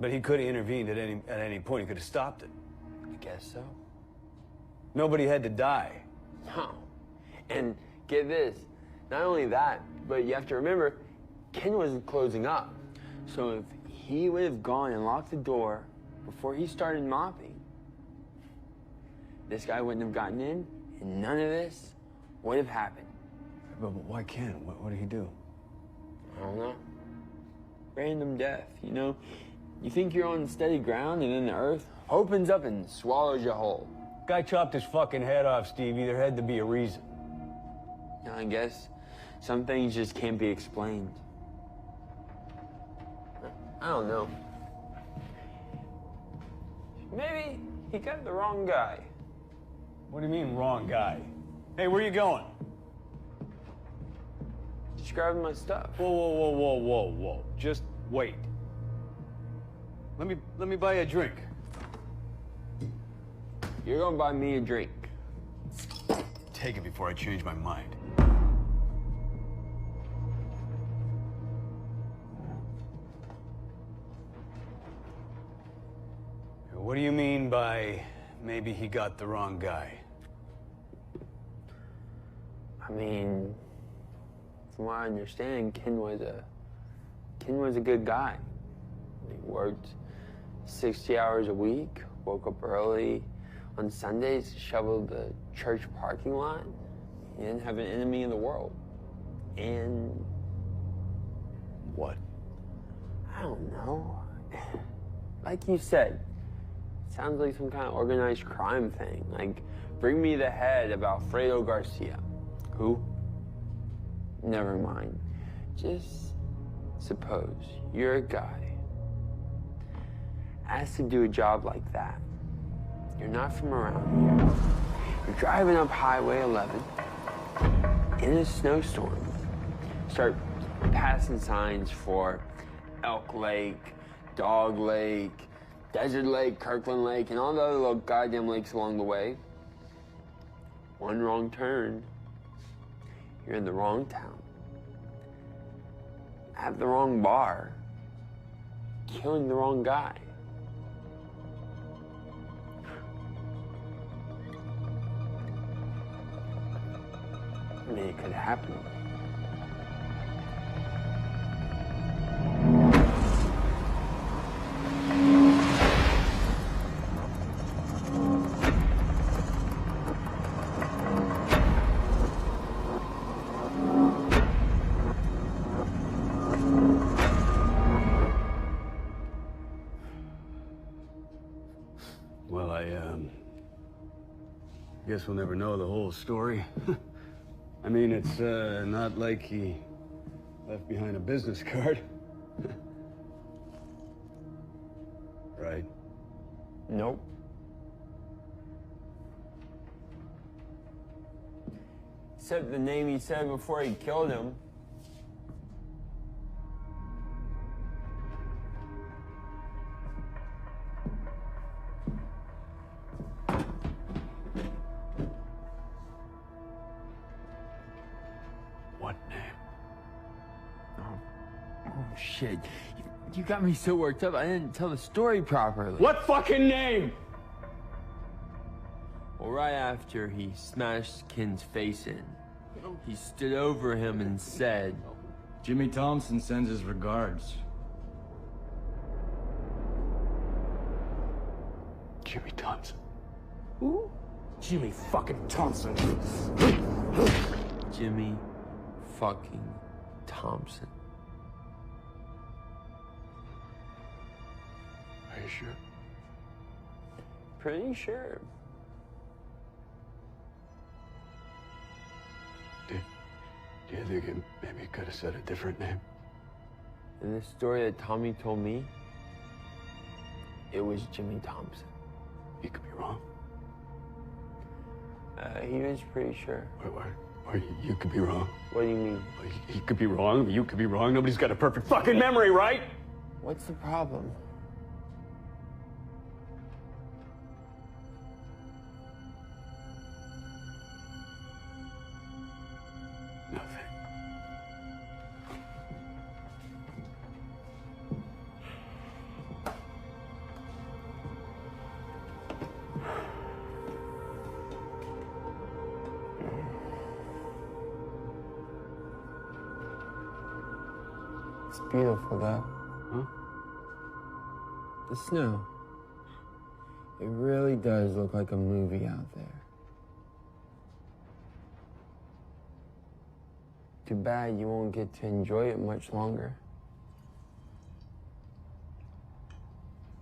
But he could have intervened at any point. He could have stopped it. I guess so. Nobody had to die. No. And get this, not only that, but you have to remember, Ken wasn't closing up. So if he would have gone and locked the door before he started mopping, this guy wouldn't have gotten in, and none of this would have happened. But why Ken? What did he do? I don't know. Random death, you know? You think you're on steady ground, and then the earth opens up and swallows you whole. Guy chopped his fucking head off, Stevie. There had to be a reason. You know, I guess some things just can't be explained. I don't know. Maybe he got the wrong guy. What do you mean, wrong guy? Hey, where you going? Just grabbing my stuff. Whoa. Just wait. Let me buy you a drink. You're gonna buy me a drink. Take it before I change my mind. What do you mean by maybe he got the wrong guy? I mean, from what I understand, Ken was a good guy. He worked 60 hours a week, woke up early on Sundays, shoveled the church parking lot. He didn't have an enemy in the world. And What? I don't know. Like you said, sounds like some kind of organized crime thing. Like, bring me the head of Alfredo Garcia. Who? Never mind. Just suppose you're a guy asked to do a job like that. You're not from around here. You're driving up Highway 11 in a snowstorm. Start passing signs for Elk Lake, Dog Lake, Desert Lake, Kirkland Lake, and all the other little goddamn lakes along the way. One wrong turn, you're in the wrong town, at the wrong bar, killing the wrong guy. I mean, it could happen. Well, I guess we'll never know the whole story. I mean, it's not like he Left behind a business card. Right? Nope. Except the name he said before he killed him. What name? Oh shit. You got me so worked up, I didn't tell the story properly. What fucking name? Well, right after he smashed Ken's face in, he stood over him and said, Jimmy Thompson sends his regards. Jimmy Thompson. Who? Jimmy fucking Thompson. Jimmy fucking Thompson. Are you sure? Pretty sure. Do you think it maybe could have said a different name? In the story that Tommy told me, it was Jimmy Thompson. He could be wrong. He was pretty sure. Or you could be wrong. What do you mean? He could be wrong, you could be wrong. Nobody's got a perfect fucking memory, right? What's the problem? Nothing. It's beautiful, though. Huh? The snow. It really does look like a movie out there. Too bad you won't get to enjoy it much longer.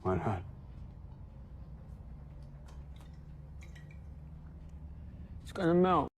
Why not? It's gonna melt.